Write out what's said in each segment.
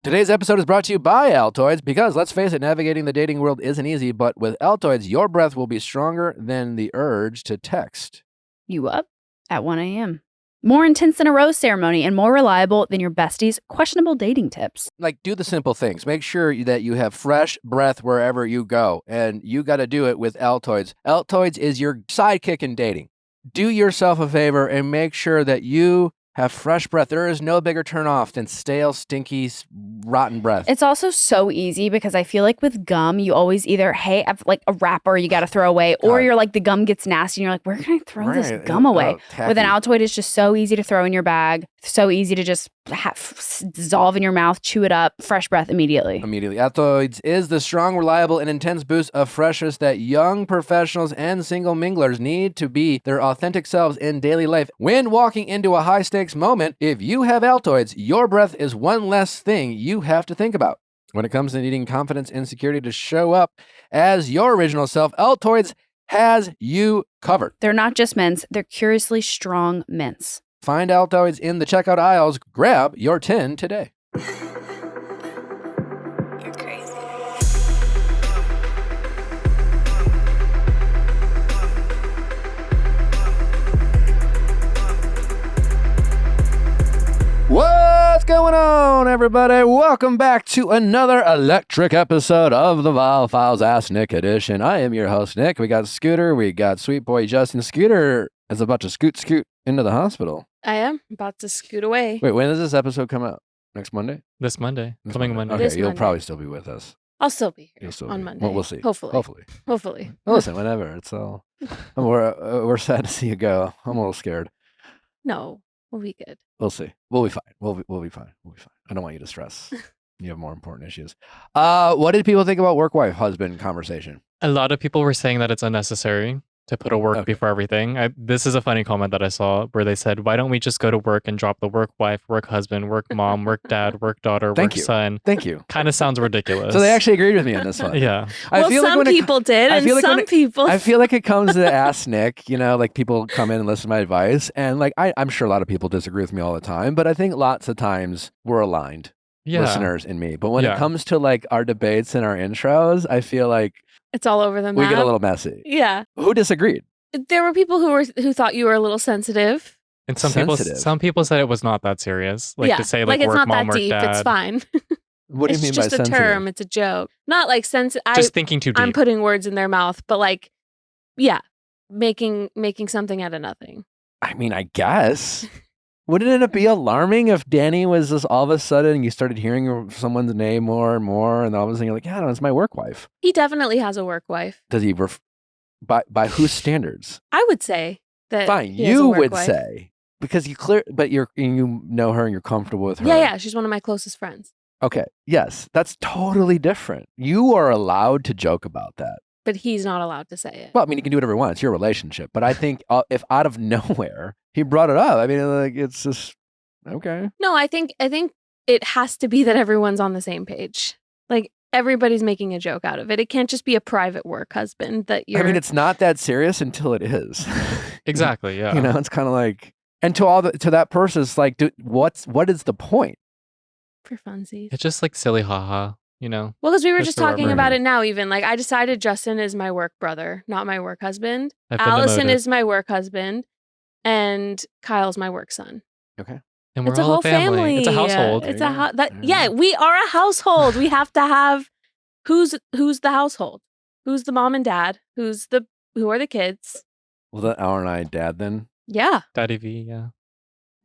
Today's episode is brought to you by Altoids because, let's face it, navigating the dating world isn't easy, but with Altoids, your breath will be stronger than the urge to text. You up at 1 a.m. More intense than a rose ceremony and more reliable than your bestie's questionable dating tips. Like, do the simple things. Make sure that you have fresh breath wherever you go, and you got to do it with Altoids. Altoids is your sidekick in dating. Do yourself a favor and make sure that you have fresh breath. There is no bigger turnoff than stale, stinky, rotten breath. It's also so easy because I feel like with gum, you always either, hey, have like a wrapper you got to throw away, or you're like, the gum gets nasty and you're like, where can I throw this gum away? With an Altoid, it's just so easy to throw in your bag, so easy to just dissolve in your mouth, chew it up, fresh breath immediately. Altoids is the strong, reliable, and intense boost of freshness that young professionals and single minglers need to be their authentic selves in daily life. When walking into a high-stakes moment, if you have Altoids, your breath is one less thing you have to think about. When it comes to needing confidence and security to show up as your original self, Altoids has you covered. They're not just mints, they're curiously strong mints. Find Altoids in the checkout aisles. Grab your 10 today. You're crazy. What's going on, everybody? Welcome back to another electric episode of the Viall Files Ask Nick edition. I am your host, Nick. We got Scooter. We got sweet boy Justin. Scooter is about to scoot into the hospital. I am about to scoot away. Wait, when does this episode come out? Next Monday? This Monday. Coming Monday. Okay, This you'll Monday. probably still be with us. I'll still be here You'll still on be. Monday. Well, we'll see. Hopefully. Hopefully. Well, listen, whenever. It's all. We're sad to see you go. I'm a little scared. No, we'll be good. We'll see. We'll be fine. We'll be fine. We'll be fine. I don't want you to stress. You have more important issues. What did people think about work-wife husband conversation? A lot of people were saying that it's unnecessary to put a work before everything. This is a funny comment that I saw where they said, why don't we just go to work and drop the work wife, work husband, work mom, work dad, work daughter, work son? Thank you. Kind of sounds ridiculous. So they actually agreed with me on this one. Yeah. Some people did, and some people. I feel like it comes to Ask Nick, like people come in and listen to my advice. And like, I'm sure a lot of people disagree with me all the time, but I think lots of times we're aligned, listeners and me. But when it comes to like our debates and our intros, I feel like It's all over the map. we get a little messy. Yeah. Who disagreed? There were people who thought you were a little sensitive. And some people said it was not that serious. Like to say like it's work not mom, that work deep. dad. It's fine. What do you mean by sensitive? It's just a term. It's a joke. Not like Just thinking too deep. I'm putting words in their mouth, but like, yeah, making something out of nothing. I mean, I guess. Wouldn't it be alarming if Danny was just all of a sudden you started hearing someone's name more and more, and all of a sudden you're like, yeah, no, it's my work wife. He definitely has a work wife. Does he? By whose standards? I would say that. Fine, he has a you work would wife. say because but you know her and you're comfortable with her. Yeah, she's one of my closest friends. Okay, yes, that's totally different. You are allowed to joke about that. But he's not allowed to say it. Well, I mean, you can do whatever you want. It's your relationship. But I think if out of nowhere he brought it up, I mean, like it's just okay. No, I think it has to be that everyone's on the same page. Like everybody's making a joke out of it. It can't just be a private work husband that you're. I mean, it's not that serious until it is. Exactly. Yeah. It's kind of like, and to that person, it's like, what is the point? For funsies. It's just like silly haha, Well, because we were just talking whatever. about it now, even like I decided Justin is my work brother, not my work husband. I've been Allison demoted. is my work husband, and Kyle's my work son. Okay. And we're It's a all whole family. It's a household. It's yeah, we are a household. We have to have who's the household? Who's the mom and dad? Who are the kids? Well, that Al and I dad then. Yeah. Daddy V, yeah.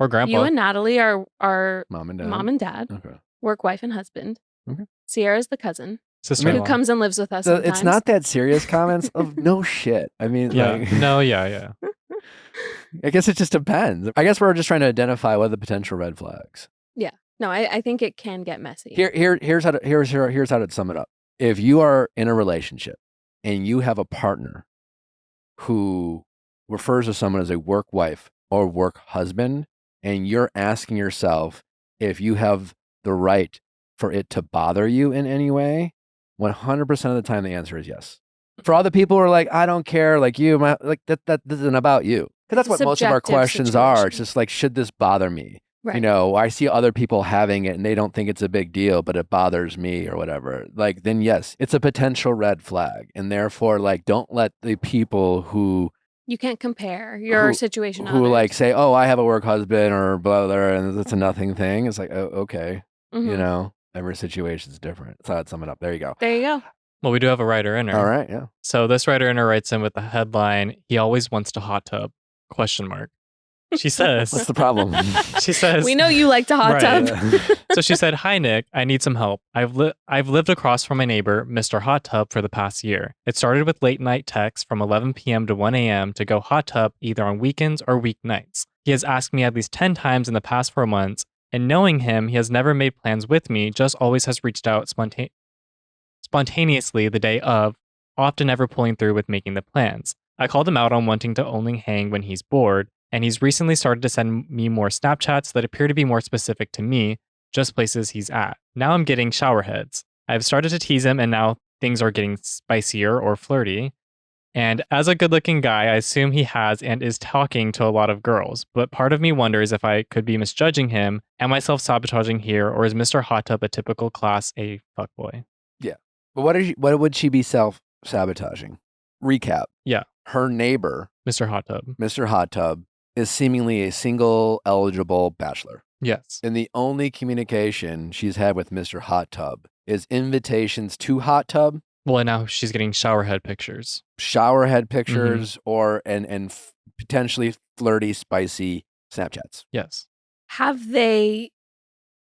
Or grandpa. You and Natalie are Mom and dad. mom and dad, Okay. work wife and husband. Okay. Sierra's the cousin Sister-in-law. who comes and lives with us. So sometimes. it's not that serious comments of no shit. I mean, Yeah. like, No, yeah. I guess it just depends. I guess we're just trying to identify what are the potential red flags. No, I think it can get messy. Here's how to sum it up. If you are in a relationship and you have a partner who refers to someone as a work wife or work husband, and you're asking yourself if you have the right for it to bother you in any way, 100% of the time the answer is yes. For all the people who are like, I don't care, like that isn't about you. Because that's what most of our Subjective questions are. It's situation. just like, should this bother me? Right. You know, I see other people having it and they don't think it's a big deal, but it bothers me or whatever. Like, then yes, it's a potential red flag. And therefore, like, don't let the people who you can't compare your situation to who others. Like say, oh, I have a work husband or blah, blah, blah, and it's a nothing thing. It's like, oh, okay. You know, every situation's different. That's how I'd sum it up. There you go. There you go. Well, we do have a writer-inner. All right, yeah. So this writer-inner writes in with the headline, "He always wants to hot tub?" ? She says, what's the problem? She says, we know you like to hot tub. So she said, "Hi, Nick. I need some help. I've lived across from my neighbor, Mr. Hot Tub, for the past year. It started with late night texts from 11 p.m. to 1 a.m. to go hot tub either on weekends or weeknights. He has asked me at least 10 times in the past 4 months, and knowing him, he has never made plans with me, just always has reached out spontaneously the day of, often never pulling through with making the plans. I called him out on wanting to only hang when he's bored, and he's recently started to send me more Snapchats that appear to be more specific to me, just places he's at. Now I'm getting shower heads. I've started to tease him, and now things are getting spicier or flirty. And as a good-looking guy, I assume he has and is talking to a lot of girls. But part of me wonders if I could be misjudging him. Am I self-sabotaging here, or is Mr. Hot Tub a typical Class A fuckboy?" Yeah. But what would she be self-sabotaging? Recap. Yeah. Her neighbor, Mr. Hot Tub, is seemingly a single eligible bachelor. Yes. And the only communication she's had with Mr. Hot Tub is invitations to Hot Tub. Well, and now she's getting showerhead pictures. Or and potentially flirty, spicy Snapchats. Yes. Have they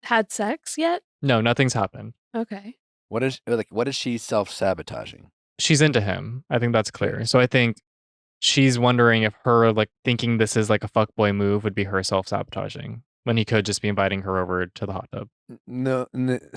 had sex yet? No, nothing's happened. Okay. What is she self-sabotaging? She's into him. I think that's clear. So I think she's wondering if her thinking this is like a fuckboy move would be her self-sabotaging when he could just be inviting her over to the hot tub. No.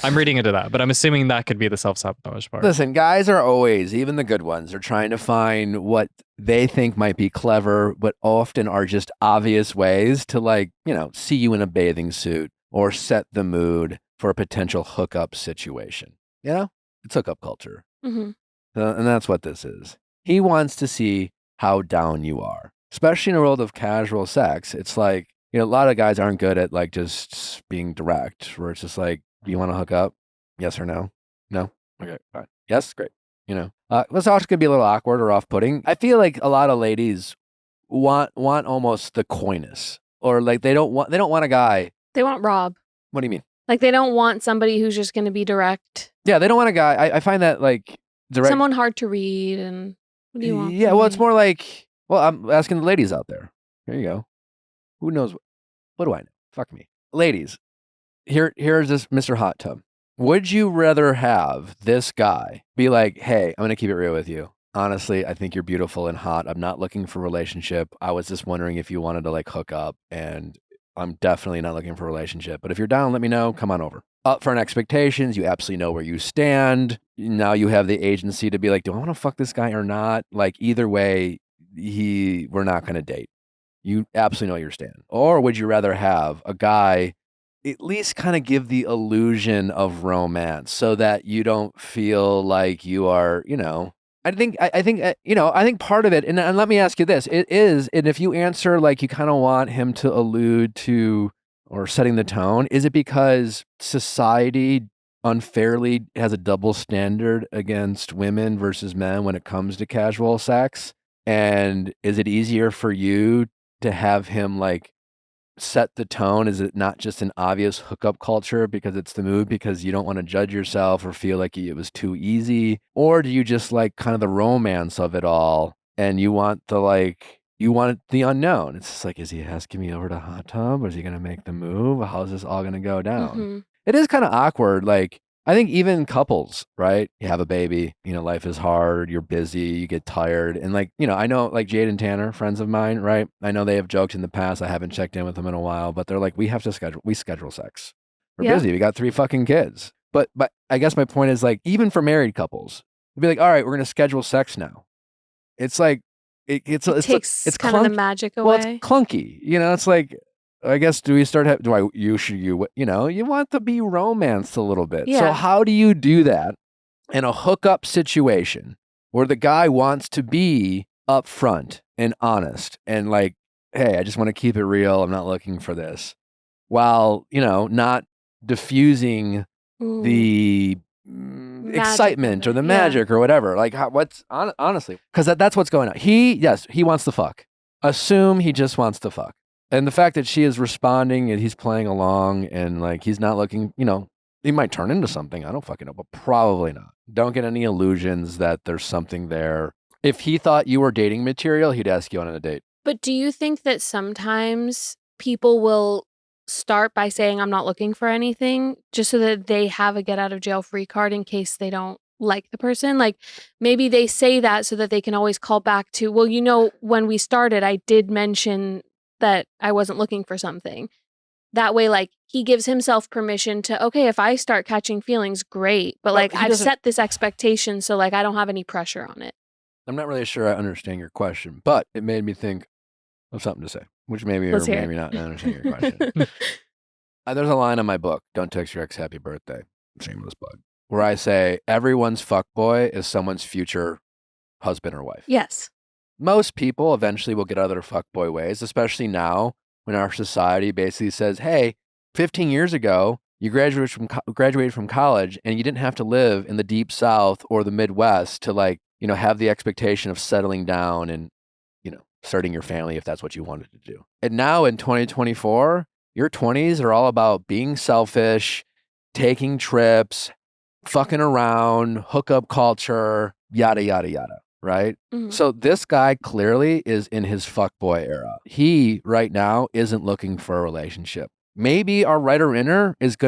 I'm reading into that, but I'm assuming that could be the self-sabotage part. Listen, guys are always, even the good ones, are trying to find what they think might be clever, but often are just obvious ways to see you in a bathing suit or set the mood for a potential hookup situation. You know, it's hookup culture. And that's what this is. He wants to see how down you are, especially in a world of casual sex. It's like, a lot of guys aren't good at just being direct, where it's just like, do you want to hook up? Yes or no? No? Okay, fine. Yes? Great. This also could be a little awkward or off-putting. I feel like a lot of ladies want almost the coyness, or they don't want a guy. They want Rob. What do you mean? They don't want somebody who's just going to be direct. Yeah, they don't want a guy. I find that direct. Someone hard to read, and what do you want? Yeah, well, it's more I'm asking the ladies out there. Here you go. Who knows? What do I know? Fuck me. Ladies, here's this Mr. Hot Tub. Would you rather have this guy be like, hey, I'm going to keep it real with you. Honestly, I think you're beautiful and hot. I'm not looking for a relationship. I was just wondering if you wanted to hook up, and I'm definitely not looking for a relationship. But if you're down, let me know. Come on over. Upfront expectations. You absolutely know where you stand. Now you have the agency to be like, do I want to fuck this guy or not? Either way, we're not going to date. You absolutely know your stand. Or would you rather have a guy at least kind of give the illusion of romance so that you don't feel like you are, I think part of it, and let me ask you this, it is, and if you answer you kind of want him to allude to or setting the tone, is it because society unfairly has a double standard against women versus men when it comes to casual sex? And is it easier for you to have him set the tone? Is it not just an obvious hookup culture because it's the mood, because you don't want to judge yourself or feel like it was too easy? Or do you just kind of the romance of it all, and you want the unknown? It's just is he asking me over to hot tub, or is he going to make the move? How's this all going to go down? It is kind of awkward. I think even couples, right? You have a baby, life is hard, you're busy, you get tired. And I know Jade and Tanner, friends of mine, right? I know they have joked in the past. I haven't checked in with them in a while, but they're we schedule sex. We're busy. We got 3 fucking kids. But I guess my point is even for married couples, they'd be all right, we're going to schedule sex now. It's it takes kind of the magic away. Well, it's clunky. It's I guess, do we start? You want to be romanced a little bit. Yeah. So how do you do that in a hookup situation where the guy wants to be upfront and honest and hey, I just want to keep it real. I'm not looking for this. while, not diffusing the excitement or the magic or whatever. Like, honestly, because that's what's going on. He wants to fuck. Assume he just wants to fuck. And the fact that she is responding and he's playing along and like he's not looking, he might turn into something. I don't fucking know, but probably not. Don't get any illusions that there's something there. If he thought you were dating material, he'd ask you on a date. But do you think that sometimes people will start by saying, I'm not looking for anything, just so that they have a get out of jail free card in case they don't like the person? Like maybe they say that so that they can always call back to, well, when we started, I did mention that I wasn't looking for something. That way, like, he gives himself permission to, okay, if I start catching feelings, great. But like, I've set this expectation, so like, I don't have any pressure on it. I'm not really sure I understand your question, but it made me think of something to say, which maybe or maybe not understand your question. There's a line in my book, Don't Text Your Ex Happy Birthday, shameless plug, where I say, everyone's fuckboy is someone's future husband or wife. Yes. Most people eventually will get out of their fuckboy ways, especially now when our society basically says, hey, 15 years ago, you graduated from college and you didn't have to live in the deep South or the Midwest to like, have the expectation of settling down and, starting your family if that's what you wanted to do. And now in 2024, your 20s are all about being selfish, taking trips, fucking around, hookup culture, yada, yada, yada. Right? Mm-hmm. So this guy clearly is in his fuckboy era. He right now isn't looking for a relationship. Maybe our writer-inner is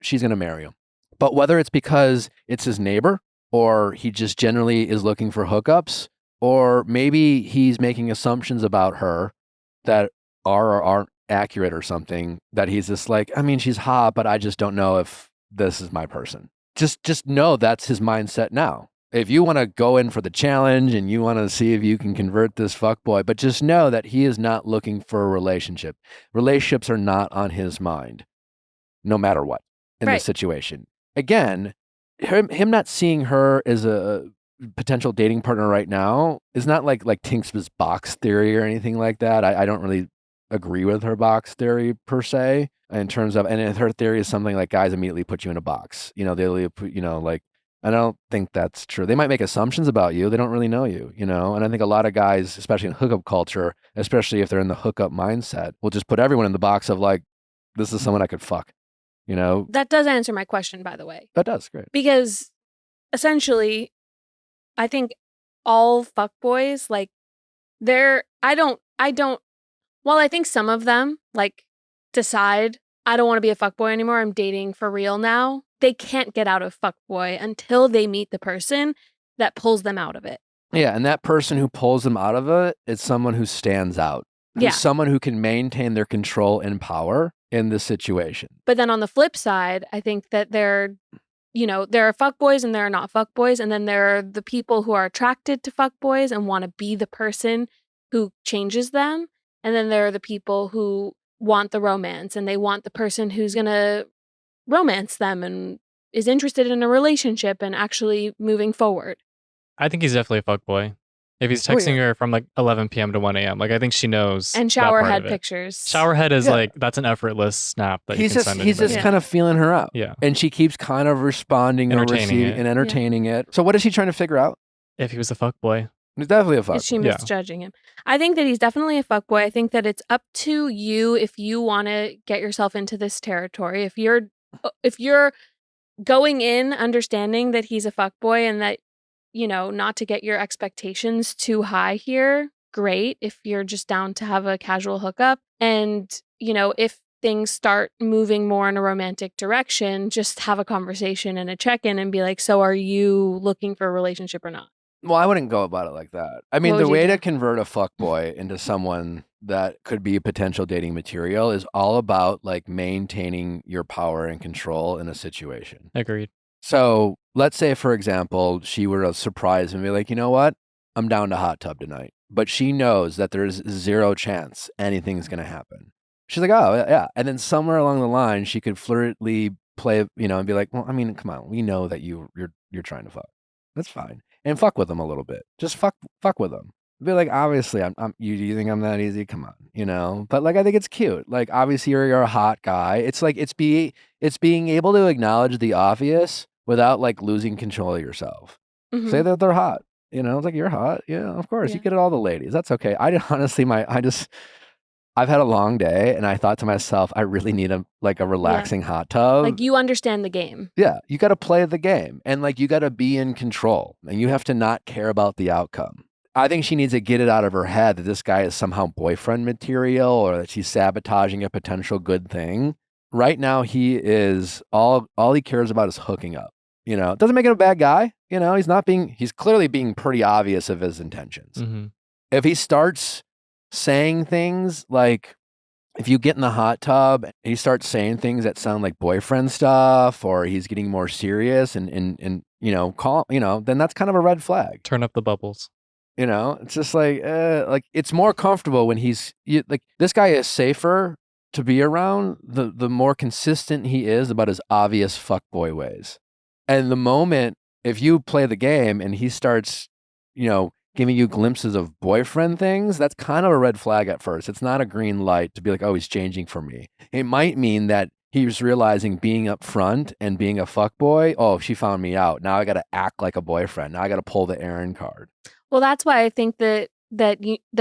she's gonna marry him. But whether it's because it's his neighbor or he just generally is looking for hookups, or maybe he's making assumptions about her that are or aren't accurate or something, that he's just like, I mean, she's hot, but I just don't know if this is my person. Just know that's his mindset now. If you want to go in for the challenge and you want to see if you can convert this fuckboy, but just know that he is not looking for a relationship. Relationships are not on his mind, no matter what, in this situation. Again, him not seeing her as a potential dating partner right now is not like Tinks's box theory or anything like that. I don't really agree with her box theory per se in terms of, and her theory is something like guys immediately put you in a box. They'll put, like, I don't think that's true. They might make assumptions about you. They don't really know you, And I think a lot of guys, especially in hookup culture, especially if they're in the hookup mindset, will just put everyone in the box of like, this is someone I could fuck, That does answer my question, by the way. That does, great. Because essentially, I think all fuckboys, like, while I think some of them, like, decide, I don't want to be a fuckboy anymore, I'm dating for real now, they can't get out of fuckboy until they meet the person that pulls them out of it. Yeah, and that person who pulls them out of it is someone who stands out. Who's someone who can maintain their control and power in this situation. But then on the flip side, I think that there are fuckboys and there are not fuckboys, and then there are the people who are attracted to fuckboys and want to be the person who changes them, and then there are the people who want the romance and they want the person who's going to romance them and is interested in a relationship and actually moving forward. I think he's definitely a fuckboy. If he's texting her from like 11 p.m. to 1 a.m., like I think she knows. And showerhead pictures. Showerhead is like, that's an effortless snap that he's you can send. He's just kind of feeling her out. Yeah. And she keeps kind of responding and entertaining it. So what is he trying to figure out? If he was a fuckboy. He's definitely a fuckboy. Is she misjudging him? I think that he's definitely a fuckboy. I think that it's up to you if you want to get yourself into this territory. If you're going in understanding that he's a fuckboy and that, not to get your expectations too high here, great. If you're just down to have a casual hookup and, if things start moving more in a romantic direction, just have a conversation and a check-in and be like, so are you looking for a relationship or not? Well, I wouldn't go about it like that. I mean, the way to convert a fuckboy into someone that could be potential dating material is all about like maintaining your power and control in a situation. Agreed. So let's say, for example, she were to surprise and be like, you know what? I'm down to hot tub tonight. But she knows that there's zero chance anything's going to happen. She's like, oh, yeah. And then somewhere along the line, she could flirtily play, and be like, well, I mean, come on. We know that you're trying to fuck. That's fine. And fuck with them a little bit. Just fuck with them. Be like, obviously, you think I'm that easy? Come on, you know. But like, I think it's cute. Like, obviously, you're a hot guy. It's like it's being able to acknowledge the obvious without like losing control of yourself. Say that they're hot. You know, it's like, you're hot. Yeah, of course. You get it, all the ladies. That's okay. Honestly, I've had a long day, and I thought to myself, I really need a relaxing hot tub. Like, you understand the game. Yeah, you got to play the game, and like, you got to be in control, and you have to not care about the outcome. I think she needs to get it out of her head that this guy is somehow boyfriend material, or that she's sabotaging a potential good thing. Right now, he is all he cares about is hooking up. You know, it doesn't make him a bad guy. You know, he's clearly being pretty obvious of his intentions. Mm-hmm. If he starts saying things like, if you get in the hot tub and he starts saying things that sound like boyfriend stuff, or he's getting more serious and you know, then that's kind of a red flag. Turn up the bubbles. You know, it's just like it's more comfortable when like, this guy is safer to be around the more consistent he is about his obvious fuckboy ways. And the moment, if you play the game and he starts, you know, giving you glimpses of boyfriend things, that's kind of a red flag at first. It's not a green light to be like, oh, he's changing for me. It might mean that he's realizing being up front and being a fuckboy, oh, she found me out. Now I got to act like a boyfriend. Now I got to pull the Aaron card. Well, that's why I think that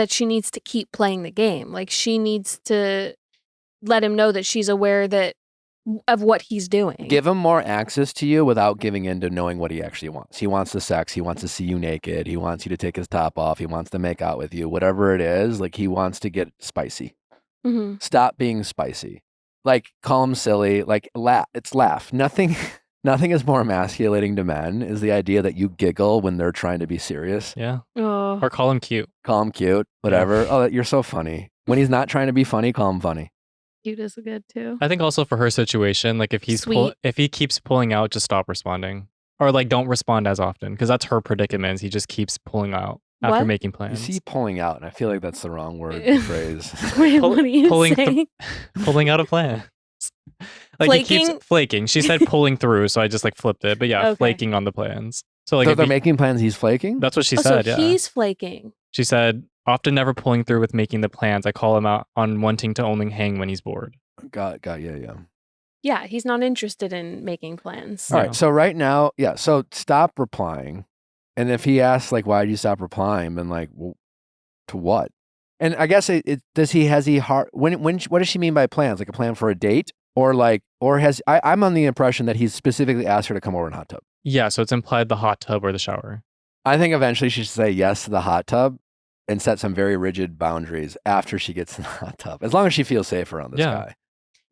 she needs to keep playing the game. Like, she needs to let him know that she's aware of what he's doing. Give him more access to you without giving in to knowing what he actually wants. He wants the sex. He wants to see you naked. He wants you to take his top off. He wants to make out with you. Whatever it is, like, he wants to get spicy. Mm-hmm. Stop being spicy. Like, call him silly. Like, laugh. Nothing is more emasculating to men is the idea that you giggle when they're trying to be serious. Yeah. Oh. Or call him cute. Call him cute. Whatever. Yeah. Oh, you're so funny. When he's not trying to be funny, call him funny. Cute is good too. I think also for her situation, like, if he keeps pulling out, just stop responding, or like, don't respond as often, because that's her predicament. He just keeps pulling out after making plans. You see pulling out, and I feel like that's the wrong word to phrase. Wait, what are you saying? Pulling out a plan. Like, flaking? He keeps flaking. She said pulling through, so I just like flipped it. But yeah, okay. Flaking on the plans. So like, so they're making plans, he's flaking? That's what she said. So he's flaking. She said, often never pulling through with making the plans. I call him out on wanting to only hang when he's bored. Got yeah. Yeah, he's not interested in making plans. All right, so right now, so stop replying. And if he asks, like, why did you stop replying? Then like, well, to what? And I guess what does she mean by plans? Like a plan for a date? Or I'm on the impression that he's specifically asked her to come over in a hot tub. Yeah, so it's implied the hot tub or the shower. I think eventually she should say yes to the hot tub and set some very rigid boundaries after she gets in the hot tub. As long as she feels safe around this guy.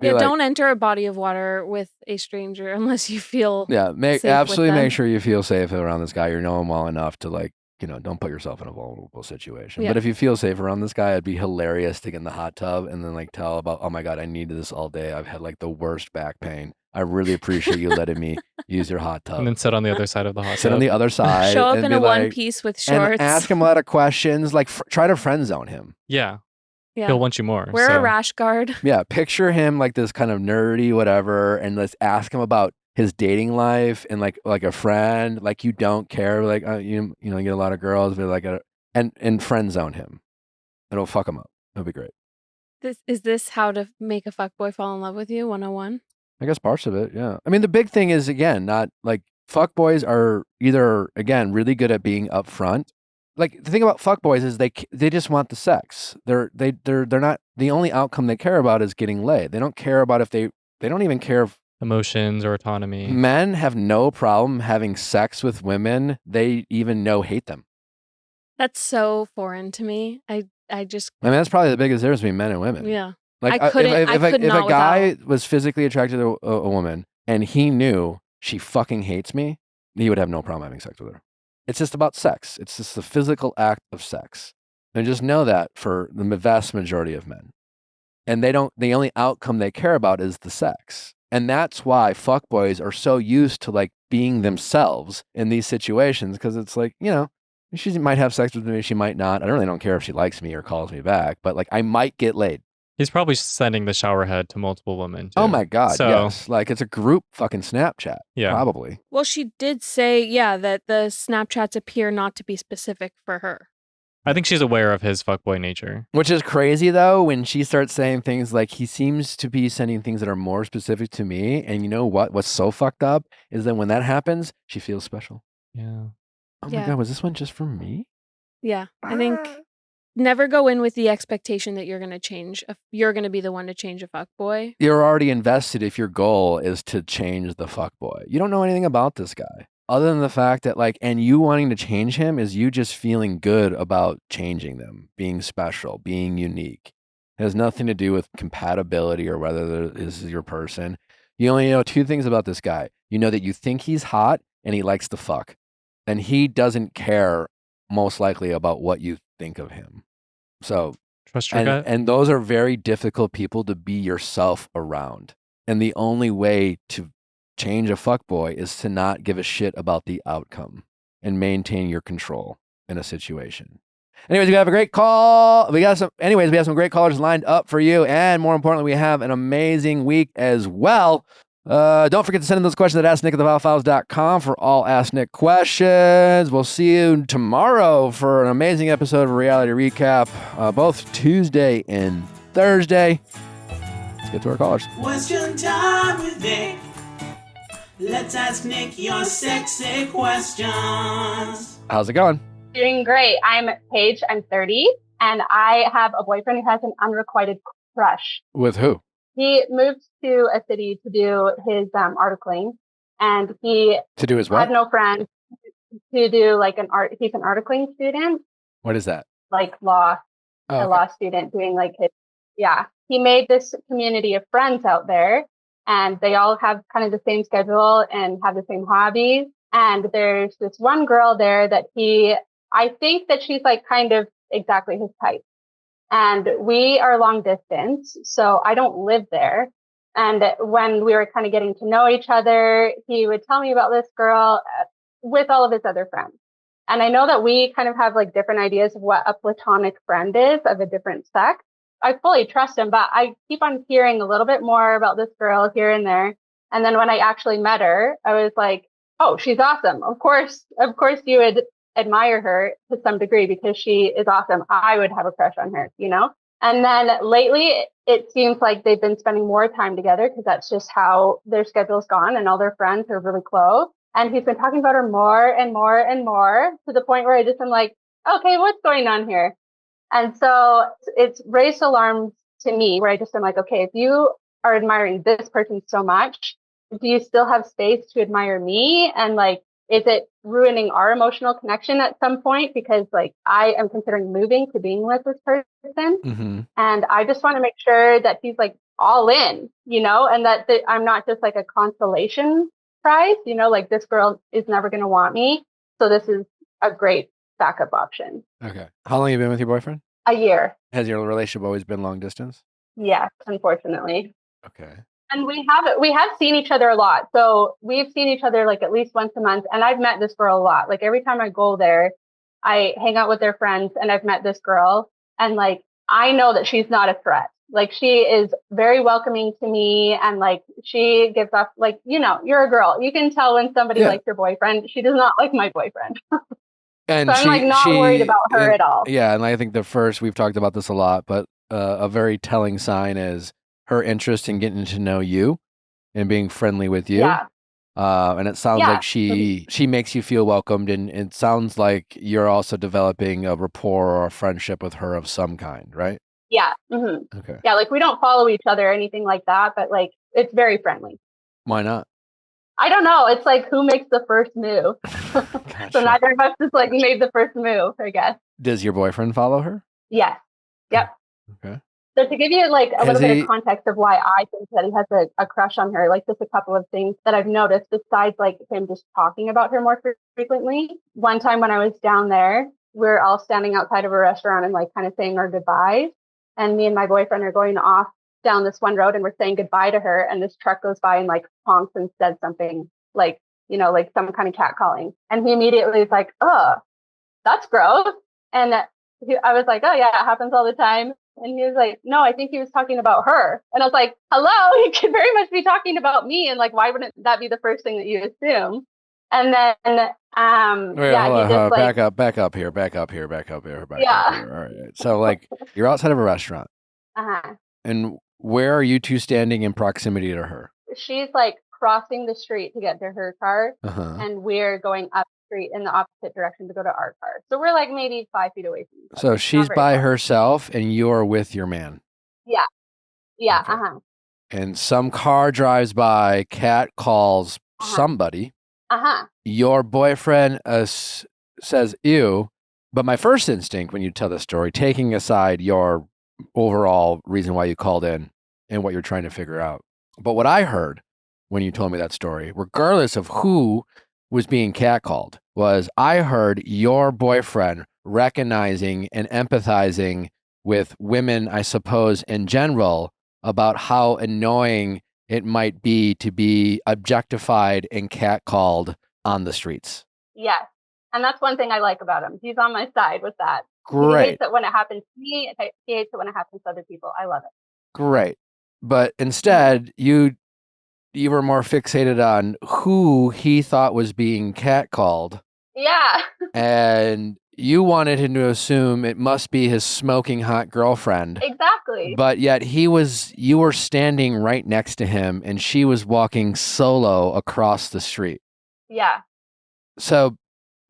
Yeah, don't enter a body of water with a stranger unless you feel absolutely make sure you feel safe around this guy. You know him well enough to, like, you know, don't put yourself in a vulnerable situation. Yeah. But if you feel safe around this guy, it'd be hilarious to get in the hot tub and then like tell about, oh my God, I needed this all day. I've had like the worst back pain. I really appreciate you letting me use your hot tub. And then sit on the other side of the hot tub. Sit on the other side. Show up in a one piece with shorts. And ask him a lot of questions. Like, try to friend zone him. Yeah. He'll want you more. Wear a rash guard. Yeah. Picture him like this kind of nerdy whatever. And let's ask him about his dating life and like a friend. Like, you don't care. Like, you know, you get a lot of girls. But like, and friend zone him. It'll fuck him up. It'll be great. Is this how to make a fuckboy fall in love with you 101? I guess parts of it, yeah. I mean, the big thing is, again, not like fuckboys are either, again, really good at being upfront. Like, the thing about fuckboys is they just want the sex. They're not, the only outcome they care about is getting laid. They don't care about if they don't even care if emotions or autonomy. Men have no problem having sex with women they even hate them. That's so foreign to me. I mean, that's probably the biggest difference between men and women. Yeah. Like, if a guy was physically attracted to a woman and he knew she fucking hates me, he would have no problem having sex with her. It's just about sex. It's just the physical act of sex. And just know that for the vast majority of men. And the only outcome they care about is the sex. And that's why fuckboys are so used to like being themselves in these situations. Because it's like, you know, she might have sex with me, she might not. I really don't care if she likes me or calls me back, but like, I might get laid. He's probably sending the shower head to multiple women, too. Oh my God, yes. Like, it's a group fucking Snapchat, probably. Well, she did say, that the Snapchats appear not to be specific for her. I think she's aware of his fuckboy nature. Which is crazy, though, when she starts saying things like, he seems to be sending things that are more specific to me. And you know what? What's so fucked up is that when that happens, she feels special. Yeah. Oh my God, was this one just for me? Yeah. I think never go in with the expectation that you're going to change. You're going to be the one to change a fuckboy. You're already invested if your goal is to change the fuckboy. You don't know anything about this guy. Other than the fact that and you wanting to change him is you just feeling good about changing them, being special, being unique. It has nothing to do with compatibility or whether this is your person. You only know two things about this guy. You know that you think he's hot and he likes to fuck. And he doesn't care, most likely, about what you think of him. So, trust your gut. And those are very difficult people to be yourself around. And the only way to change a fuckboy is to not give a shit about the outcome and maintain your control in a situation. Anyways, we have a great call. We have some great callers lined up for you. And more importantly, we have an amazing week as well. Don't forget to send in those questions at AskNick@theviallfiles.com for all Ask Nick questions. We'll see you tomorrow for an amazing episode of Reality Recap, both Tuesday and Thursday. Let's get to our callers. Question time with Nick. Let's ask Nick your sexy questions. How's it going? Doing great. I'm Paige. I'm 30, and I have a boyfriend who has an unrequited crush. With who? He moved to a city to do his articling, and he to do his what? Had no friends to do like he's an articling student. What is that? Like law, a law student doing like his, yeah. He made this community of friends out there, and they all have kind of the same schedule and have the same hobbies. And there's this one girl there that I think that she's like kind of exactly his type. And we are long distance, so I don't live there. And when we were kind of getting to know each other, he would tell me about this girl with all of his other friends. And I know that we kind of have like different ideas of what a platonic friend is of a different sex. I fully trust him, but I keep on hearing a little bit more about this girl here and there. And then when I actually met her, I was like, oh, she's awesome. Of course you would admire her to some degree because she is awesome. I would have a crush on her, you know? And then lately it seems like they've been spending more time together because that's just how their schedule's gone, and all their friends are really close. And he's been talking about her more and more and more to the point where I just am like, okay, what's going on here? And so it's raised alarms to me where I just am like, okay, if you are admiring this person so much, do you still have space to admire me? And like, is it ruining our emotional connection at some point? Because like I am considering moving to being with this person. Mm-hmm. And I just want to make sure that he's like all in, you know, and that I'm not just like a consolation prize, you know, like this girl is never going to want me. So this is a great backup option. Okay. How long have you been with your boyfriend? A year. Has your relationship always been long distance? Yes, unfortunately. Okay. And we have seen each other a lot. So we've seen each other like at least once a month. And I've met this girl a lot. Like every time I go there, I hang out with their friends, and I've met this girl. And like, I know that she's not a threat. Like she is very welcoming to me. And like, she gives off like, you know, you're a girl. You can tell when somebody likes your boyfriend. She does not like my boyfriend. And so I'm like not worried about her at all. Yeah. And I think we've talked about this a lot, but a very telling sign is her interest in getting to know you and being friendly with you. Yeah. And it sounds like she makes you feel welcomed, and it sounds like you're also developing a rapport or a friendship with her of some kind, right? Yeah. Mm-hmm. Okay. Yeah, like we don't follow each other or anything like that, but like it's very friendly. Why not? I don't know. It's like who makes the first move. Gotcha. So neither of us just like made the first move, I guess. Does your boyfriend follow her? Yes. Yep. Okay. So to give you like a little bit of context of why I think that he has a crush on her, like just a couple of things that I've noticed besides like him just talking about her more frequently. One time when I was down there, we're all standing outside of a restaurant and like kind of saying our goodbyes. And me and my boyfriend are going off down this one road and we're saying goodbye to her. And this truck goes by and like honks and says something like, you know, like some kind of catcalling. And he immediately is like, oh, that's gross. And I was like, oh yeah, it happens all the time. And he was like, no, I think he was talking about her. And I was like, hello, he could very much be talking about me. And like, why wouldn't that be the first thing that you assume? And then, Wait, yeah, hold he on, just like, back up here. All yeah. right. So like you're outside of a restaurant. Uh-huh. And where are you two standing in proximity to her? She's like crossing the street to get to her car, Uh-huh. and we're going up the street in the opposite direction to go to our car. So we're like maybe 5 feet away from each other. So she's by herself and you're with your man. Yeah. Yeah. Okay. Uh-huh. And some car drives by, Kat calls somebody. Uh-huh. Your boyfriend says, ew. But my first instinct when you tell this story, taking aside your overall reason why you called in and what you're trying to figure out. But what I heard when you told me that story, regardless of who was being catcalled, was I heard your boyfriend recognizing and empathizing with women, I suppose, in general, about how annoying it might be to be objectified and catcalled on the streets. Yes. And that's one thing I like about him. He's on my side with that. Great. He hates it when it happens to me. He hates it when it happens to other people. I love it. Great. But instead, you were more fixated on who he thought was being catcalled. Yeah. And you wanted him to assume it must be his smoking hot girlfriend. Exactly. But yet you were standing right next to him and she was walking solo across the street. Yeah. So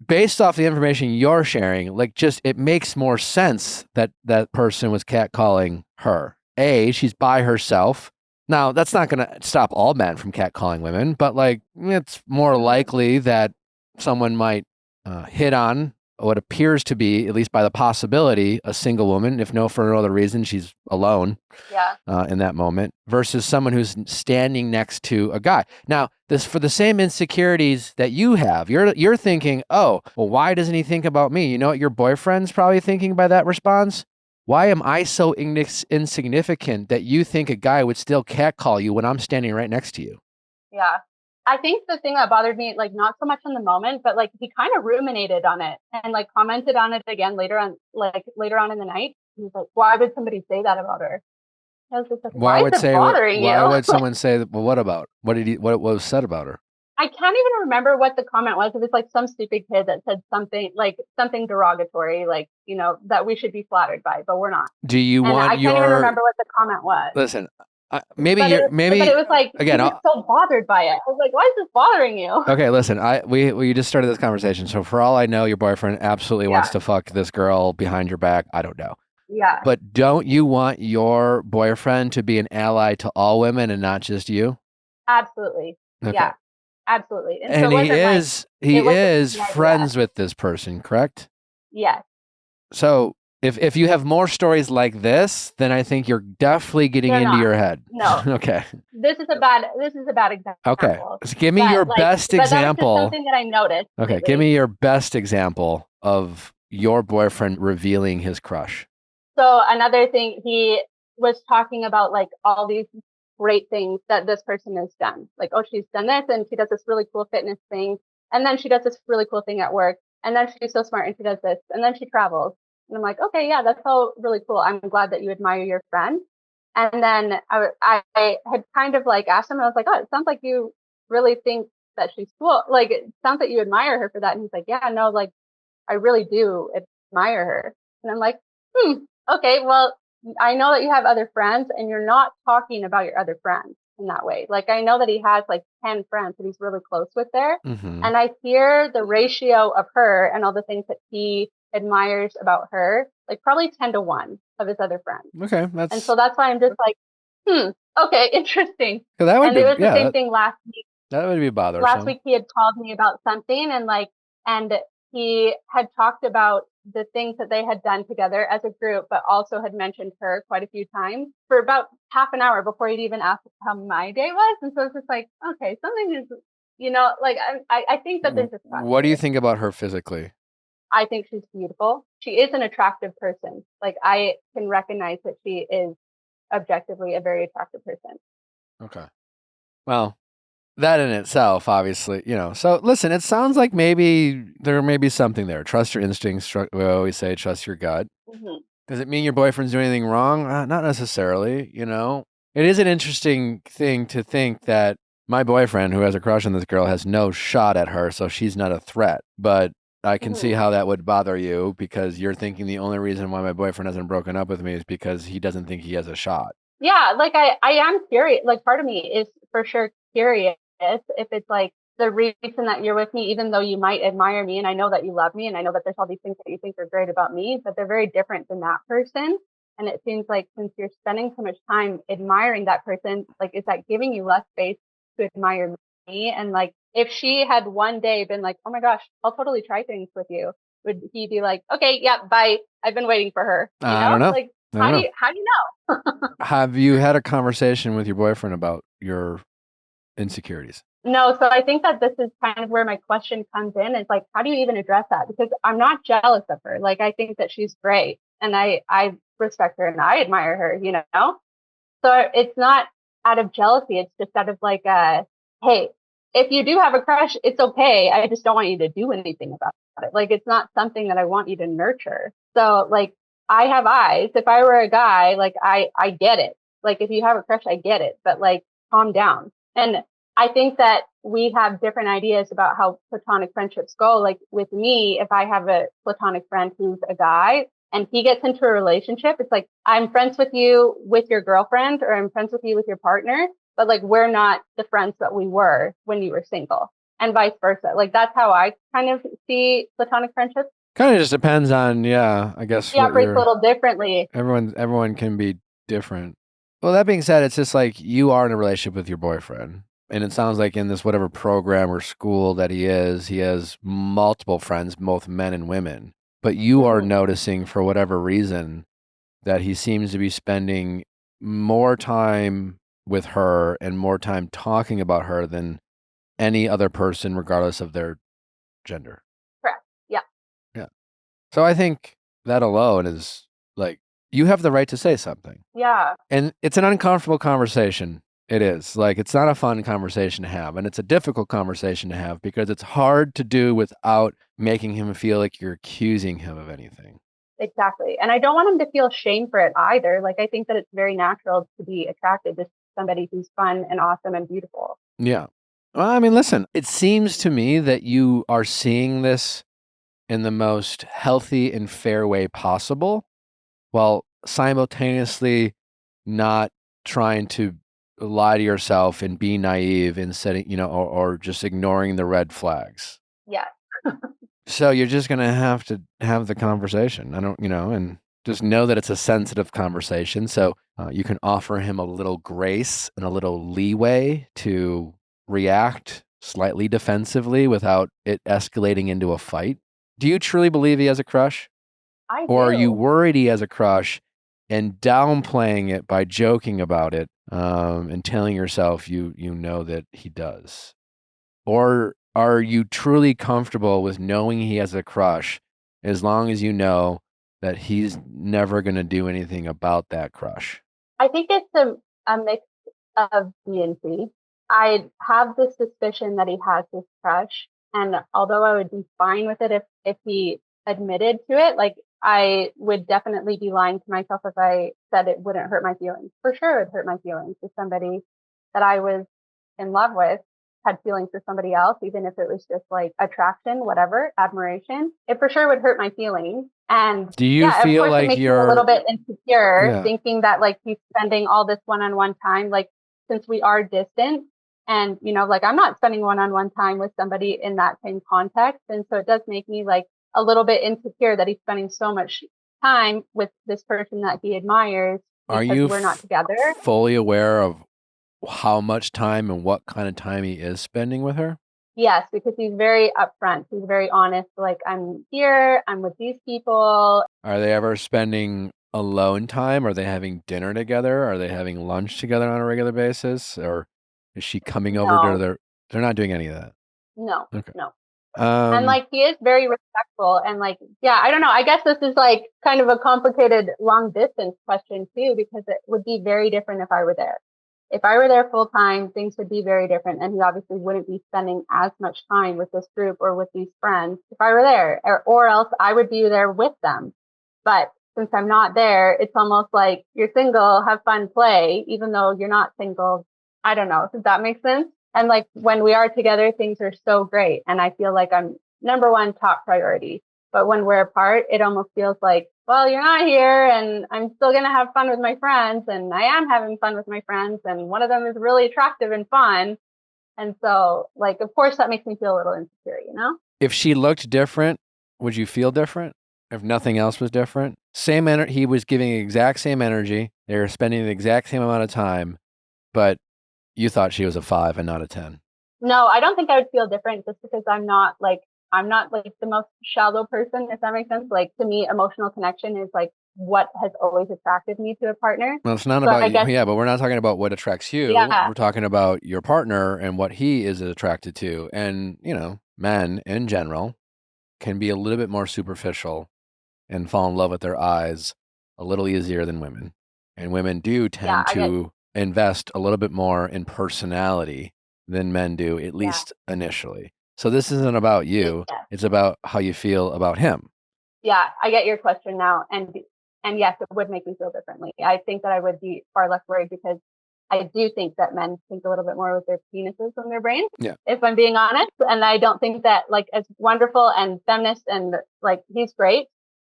based off the information you're sharing, like just it makes more sense that that person was catcalling her. A, she's by herself. Now, that's not going to stop all men from catcalling women, but like it's more likely that someone might hit on what appears to be, at least by the possibility, a single woman, if no for no other reason, she's alone in that moment, versus someone who's standing next to a guy. Now, this for the same insecurities that you have, you're thinking, oh, well, why doesn't he think about me? You know what your boyfriend's probably thinking by that response? Why am I so insignificant that you think a guy would still catcall you when I'm standing right next to you? Yeah. I think the thing that bothered me, like not so much in the moment, but like he kind of ruminated on it and like commented on it again later on in the night. He was like, why would somebody say that about her? I was just like, why is it bothering you? Why would someone say, well, what about? What was said about her? I can't even remember what the comment was. It was like some stupid kid that said something derogatory, like, you know, that we should be flattered by, but we're not. Do you want I can't even remember what the comment was. Listen, but it was like, again, I'm so bothered by it. I was like, why is this bothering you? Okay, listen, we just started this conversation. So for all I know, your boyfriend absolutely wants to fuck this girl behind your back. I don't know. Yeah. But don't you want your boyfriend to be an ally to all women and not just you? Absolutely. Okay. Yeah. Absolutely. And so he is friends with this person, correct? Yes. So if you have more stories like this, then I think you're definitely getting into your head. No. Okay. This is a bad example. Okay. So give me your best example. But that's something that I noticed. Okay. Lately. Give me your best example of your boyfriend revealing his crush. So another thing, he was talking about like all these great things that this person has done. Like, oh, she's done this and she does this really cool fitness thing. And then she does this really cool ththing at work. And then she's so smart and she does this. And then she travels. And I'm like, okay, yeah, that's all really cool. I'm glad that you admire your friend. And then I had kind of like asked him, and I was like, oh, it sounds like you really think that she's cool. Like, it sounds like you admire her for that. And he's like, yeah, no, like, I really do admire her. And I'm like, okay, well, I know that you have other friends and you're not talking about your other friends in that way. Like, I know that he has like 10 friends that he's really close with there. Mm-hmm. And I hear the ratio of her and all the things that he admires about her, like probably 10-1 of his other friends. Okay. And so that's why I'm just like, okay, interesting. That would and it was the same thing last week. That would be bothersome. Last week he had called me about something and he had talked about the things that they had done together as a group, but also had mentioned her quite a few times for about half an hour before he'd even asked how my day was. And so it's just like, okay, something is, you know, like I think that there's a What do you think about her physically? I think she's beautiful. She is an attractive person. Like, I can recognize that she is objectively a very attractive person. Okay. Well, that in itself, obviously, you know. So listen, it sounds like maybe there may be something there. Trust your instincts. We always say trust your gut. Mm-hmm. Does it mean your boyfriend's doing anything wrong? Not necessarily, you know. It is an interesting thing to think that My boyfriend, who has a crush on this girl, has no shot at her, so she's not a threat. But I can see how that would bother you because you're thinking the only reason why my boyfriend hasn't broken up with me is because he doesn't think he has a shot. Yeah, like I am curious. Like part of me is for sure curious if it's like the reason that you're with me, even though you might admire me and I know that you love me and I know that there's all these things that you think are great about me, but they're very different than that person. And it seems like since you're spending so much time admiring that person, like is that giving you less space to admire me? And like if she had one day been like, oh my gosh, I'll totally try things with you, would he be like, okay, yeah, bye. I've been waiting for her. You know? I don't know. Like how do you know? Have you had a conversation with your boyfriend about your insecurities? No, so I think that this is kind of where my question comes in is like, how do you even address that? Because I'm not jealous of her. Like, I think that she's great and I respect her and I admire her, you know? So it's not out of jealousy. It's just out of like, hey, if you do have a crush, it's okay. I just don't want you to do anything about it. Like, it's not something that I want you to nurture. So like, I have eyes. If I were a guy, like I get it. Like if you have a crush, I get it, but like calm down. And I think that we have different ideas about how platonic friendships go. Like with me, if I have a platonic friend who's a guy and he gets into a relationship, it's like, I'm friends with you with your girlfriend or I'm friends with you with your partner, but like, we're not the friends that we were when you were single and vice versa. Like that's how I kind of see platonic friendships. Kind of just depends on, I guess He operates a little differently. Everyone can be different. Well, that being said, it's just like you are in a relationship with your boyfriend. And it sounds like in this whatever program or school that he has multiple friends, both men and women. But you are noticing for whatever reason that he seems to be spending more time with her and more time talking about her than any other person, regardless of their gender. Correct. Yeah. Yeah. So I think that alone is like, you have the right to say something. Yeah. And it's an uncomfortable conversation. It is. Like, it's not a fun conversation to have. And it's a difficult conversation to have because it's hard to do without making him feel like you're accusing him of anything. Exactly. And I don't want him to feel shame for it either. Like, I think that it's very natural to be attracted to somebody who's fun and awesome and beautiful. Yeah. Well, I mean, listen, it seems to me that you are seeing this in the most healthy and fair way possible while simultaneously not trying to lie to yourself and be naive and setting, or just ignoring the red flags. Yeah. So you're just going to have the conversation. And just know that it's a sensitive conversation. So you can offer him a little grace and a little leeway to react slightly defensively without it escalating into a fight. Do you truly believe he has a crush? I do. Or are you worried he has a crush and downplaying it by joking about it and telling yourself you know that he does? Or are you truly comfortable with knowing he has a crush as long as you know that he's never going to do anything about that crush? I think it's a mix of B and C. I have this suspicion that he has this crush. And although I would be fine with it if he admitted to it, like I would definitely be lying to myself if I said it wouldn't hurt my feelings. For sure, it would hurt my feelings if somebody that I was in love with had feelings for somebody else, even if it was just like attraction, whatever, admiration. It for sure would hurt my feelings. And do you feel of course, like it makes you're me a little bit insecure, thinking that like he's spending all this one-on-one time, like since we are distant. And, like I'm not spending one-on-one time with somebody in that same context. And so it does make me like a little bit insecure that he's spending so much time with this person that he admires because we're not together. Fully aware of how much time and what kind of time he is spending with her? Yes, because he's very upfront. He's very honest. Like, I'm here, I'm with these people. Are they ever spending alone time? Are they having dinner together? Are they having lunch together on a regular basis? Or is she coming over to they're not doing any of that? No, okay. No. And like, he is very respectful. And like, I don't know. I guess this is like kind of a complicated long distance question too, because it would be very different if I were there. If I were there full time, things would be very different. And he obviously wouldn't be spending as much time with this group or with these friends if I were there, or else I would be there with them. But since I'm not there, it's almost like you're single, have fun, play, even though you're not single. I don't know. Does that make sense? And like when we are together, things are so great. And I feel like I'm number one top priority. But when we're apart, it almost feels like, well, you're not here and I'm still going to have fun with my friends. And I am having fun with my friends. And one of them is really attractive and fun. And so, like, of course, that makes me feel a little insecure, you know? If she looked different, would you feel different? If nothing else was different? Same energy, he was giving the exact same energy. They were spending the exact same amount of time, but you thought she was a 5 and not a 10. No, I don't think I would feel different just because I'm not like the most shallow person, if that makes sense. Like to me, emotional connection is like what has always attracted me to a partner. Well, it's not about you. Yeah, but we're not talking about what attracts you. Yeah. We're talking about your partner and what he is attracted to. And, you know, men in general can be a little bit more superficial and fall in love with their eyes a little easier than women. And women do tend to invest a little bit more in personality than men do, at least initially. So this isn't about you. Yeah. It's about how you feel about him. Yeah, I get your question now. And yes, it would make me feel differently. I think that I would be far less worried because I do think that men think a little bit more with their penises than their brains, if I'm being honest. And I don't think that, like, as wonderful and feminist and, like, he's great,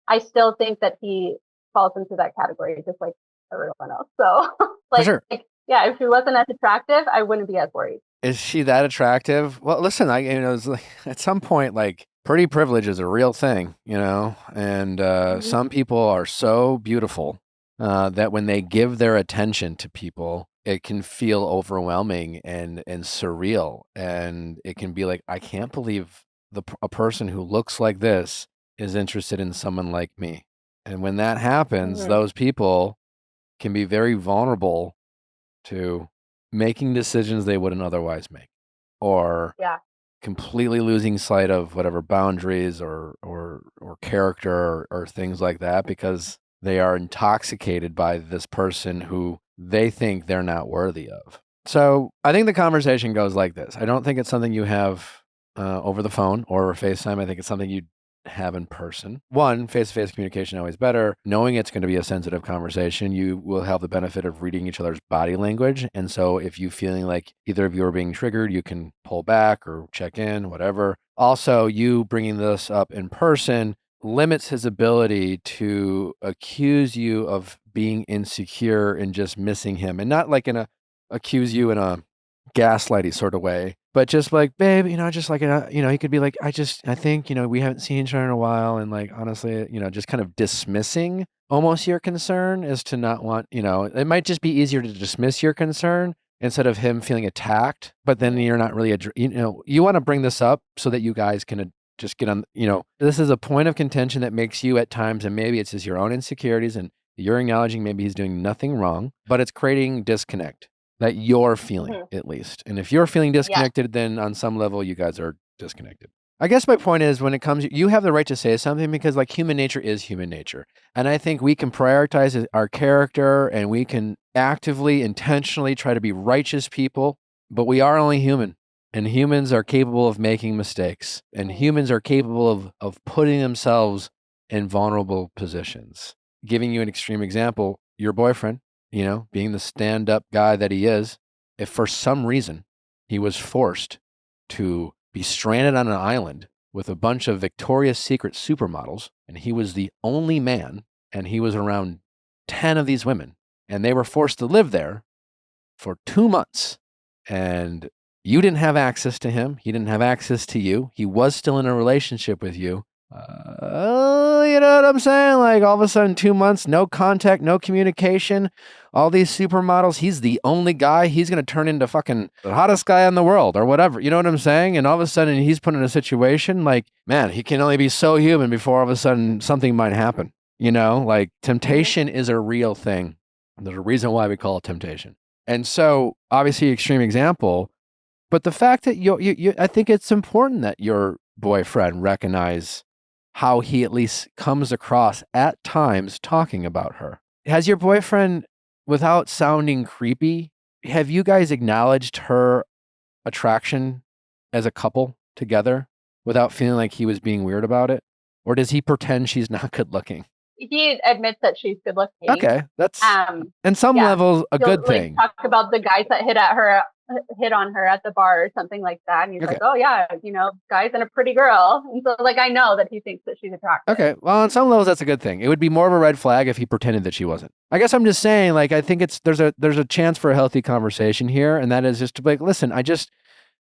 I still think that he falls into that category just like everyone else. So, like, yeah, if he wasn't as attractive, I wouldn't be as worried. Is she that attractive? Well, listen, it's like, at some point, like, pretty privilege is a real thing, you know, and some people are so beautiful that when they give their attention to people, it can feel overwhelming and surreal. And it can be like, I can't believe a person who looks like this is interested in someone like me. And when that happens, those people can be very vulnerable to making decisions they wouldn't otherwise make, or completely losing sight of whatever boundaries or character or things like that because they are intoxicated by this person who they think they're not worthy of. So I think the conversation goes like this. I don't think it's something you have over the phone or over FaceTime. I think it's something you have in person. One, face-to-face communication always better. Knowing it's going to be a sensitive conversation, you will have the benefit of reading each other's body language. And so if you feeling like either of you are being triggered, you can pull back or check in, whatever. Also, you bringing this up in person limits his ability to accuse you of being insecure and just missing him, and not like accuse you in a gaslighty sort of way, but just like, babe, just like, he could be like, I think, we haven't seen each other in a while. And like, honestly, just kind of dismissing almost your concern is to not want, it might just be easier to dismiss your concern instead of him feeling attacked. But then you're not really, you want to bring this up so that you guys can just get on, this is a point of contention that makes you at times, and maybe it's just your own insecurities and you're acknowledging maybe he's doing nothing wrong, but it's creating disconnect that you're feeling at least. And if you're feeling disconnected, then on some level you guys are disconnected. I guess my point is when it comes, you have the right to say something because like human nature is human nature. And I think we can prioritize our character and we can actively, intentionally try to be righteous people, but we are only human. And humans are capable of making mistakes. And humans are capable of putting themselves in vulnerable positions. Giving you an extreme example, your boyfriend, being the stand-up guy that he is, if for some reason he was forced to be stranded on an island with a bunch of Victoria's Secret supermodels, and he was the only man, and he was around 10 of these women, and they were forced to live there for 2 months, and you didn't have access to him, he didn't have access to you, he was still in a relationship with you, you know what I'm saying? Like all of a sudden 2 months, no contact, no communication, all these supermodels, he's the only guy, he's going to turn into fucking the hottest guy in the world or whatever. You know what I'm saying? And all of a sudden he's put in a situation like, man, he can only be so human before all of a sudden something might happen. Like temptation is a real thing. There's a reason why we call it temptation. And so obviously extreme example, but the fact that you I think it's important that your boyfriend recognize how he at least comes across at times talking about her. Has your boyfriend, without sounding creepy, have you guys acknowledged her attraction as a couple together without feeling like he was being weird about it? Or does he pretend she's not good looking? He admits that she's good looking. Okay, that's in some levels a good thing. Talk about the guys that hit at her hit on her at the bar or something like that. And he's like, oh yeah, guy's and a pretty girl. And so like, I know that he thinks that she's attractive. Okay. Well, on some levels, that's a good thing. It would be more of a red flag if he pretended that she wasn't. I guess I'm just saying, like, I think there's a chance for a healthy conversation here. And that is just to be like, listen,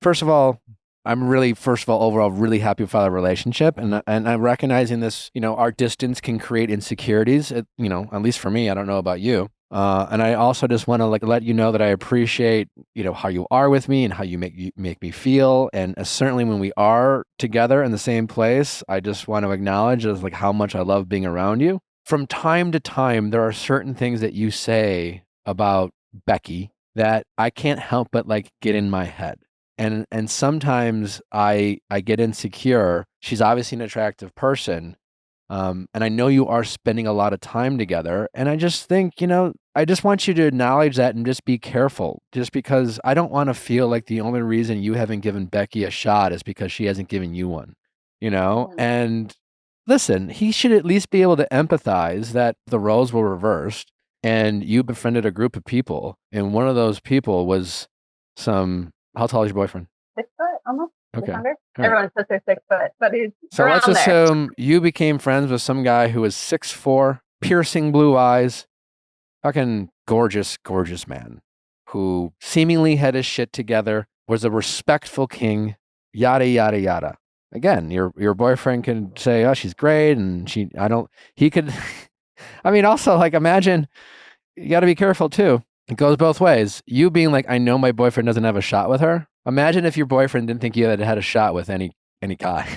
first of all, overall really happy with our relationship. And I'm recognizing this, our distance can create insecurities, at least for me. I don't know about you. And I also just want to let you know that I appreciate, how you are with me and how you make me feel. And certainly when we are together in the same place, I just want to acknowledge how much I love being around you. From time to time, there are certain things that you say about Becky that I can't help but get in my head. And sometimes I get insecure. She's obviously an attractive person. And I know you are spending a lot of time together. And I just think, I just want you to acknowledge that and just be careful. Just because I don't want to feel like the only reason you haven't given Becky a shot is because she hasn't given you one, And listen, he should at least be able to empathize that the roles were reversed and you befriended a group of people. And one of those people was how tall is your boyfriend? 6 foot, almost. Okay. Right. Everyone says they're 6 foot, but he's so around let's assume you became friends with some guy who was 6'4", piercing blue eyes, fucking gorgeous, gorgeous man who seemingly had his shit together, was a respectful king, yada, yada, yada. Again, your boyfriend can say, oh, she's great. And he could, also imagine, you got to be careful too. It goes both ways. You being I know my boyfriend doesn't have a shot with her. Imagine if your boyfriend didn't think you had a shot with any guy.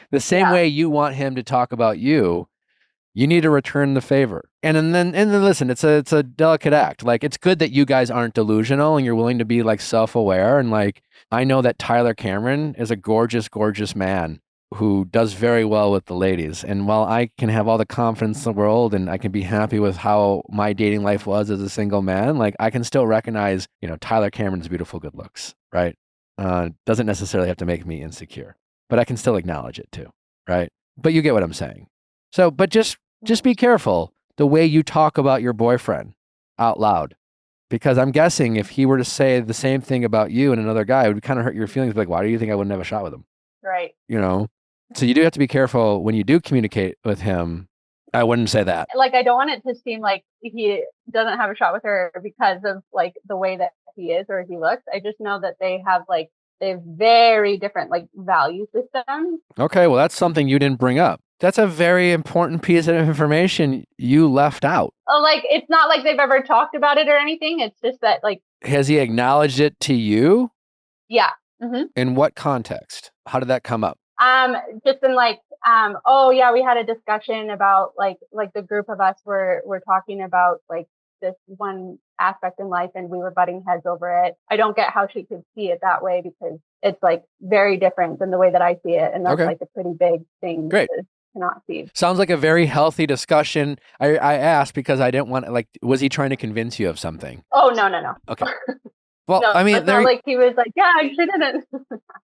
The same way you want him to talk about you, you need to return the favor. And then listen, it's a delicate act. It's good that you guys aren't delusional and you're willing to be self-aware. And I know that Tyler Cameron is a gorgeous, gorgeous man who does very well with the ladies. And while I can have all the confidence in the world and I can be happy with how my dating life was as a single man, I can still recognize, Tyler Cameron's beautiful good looks, right? Doesn't necessarily have to make me insecure, but I can still acknowledge it too, right? But you get what I'm saying. So, but just be careful the way you talk about your boyfriend out loud, because I'm guessing if he were to say the same thing about you and another guy, it would kind of hurt your feelings. Why do you think I wouldn't have a shot with him? Right. So you do have to be careful when you do communicate with him. I wouldn't say that. I don't want it to seem like he doesn't have a shot with her because of the way that he is or he looks. I just know that they have very different value systems. Okay, well, that's something you didn't bring up. That's a very important piece of information you left out. Oh, it's not like they've ever talked about it or anything. It's just that Has he acknowledged it to you? Yeah. Mm-hmm. In what context? How did that come up? Just in oh yeah, we had a discussion about the group of us were talking about this one aspect in life and we were butting heads over it. I don't get how she could see it that way because it's very different than the way that I see it. And that's a pretty big thing. Great. To not see. Sounds like a very healthy discussion. I asked because I didn't want was he trying to convince you of something? Oh, no. Okay. Well, no, it's not he was yeah, I sure didn't.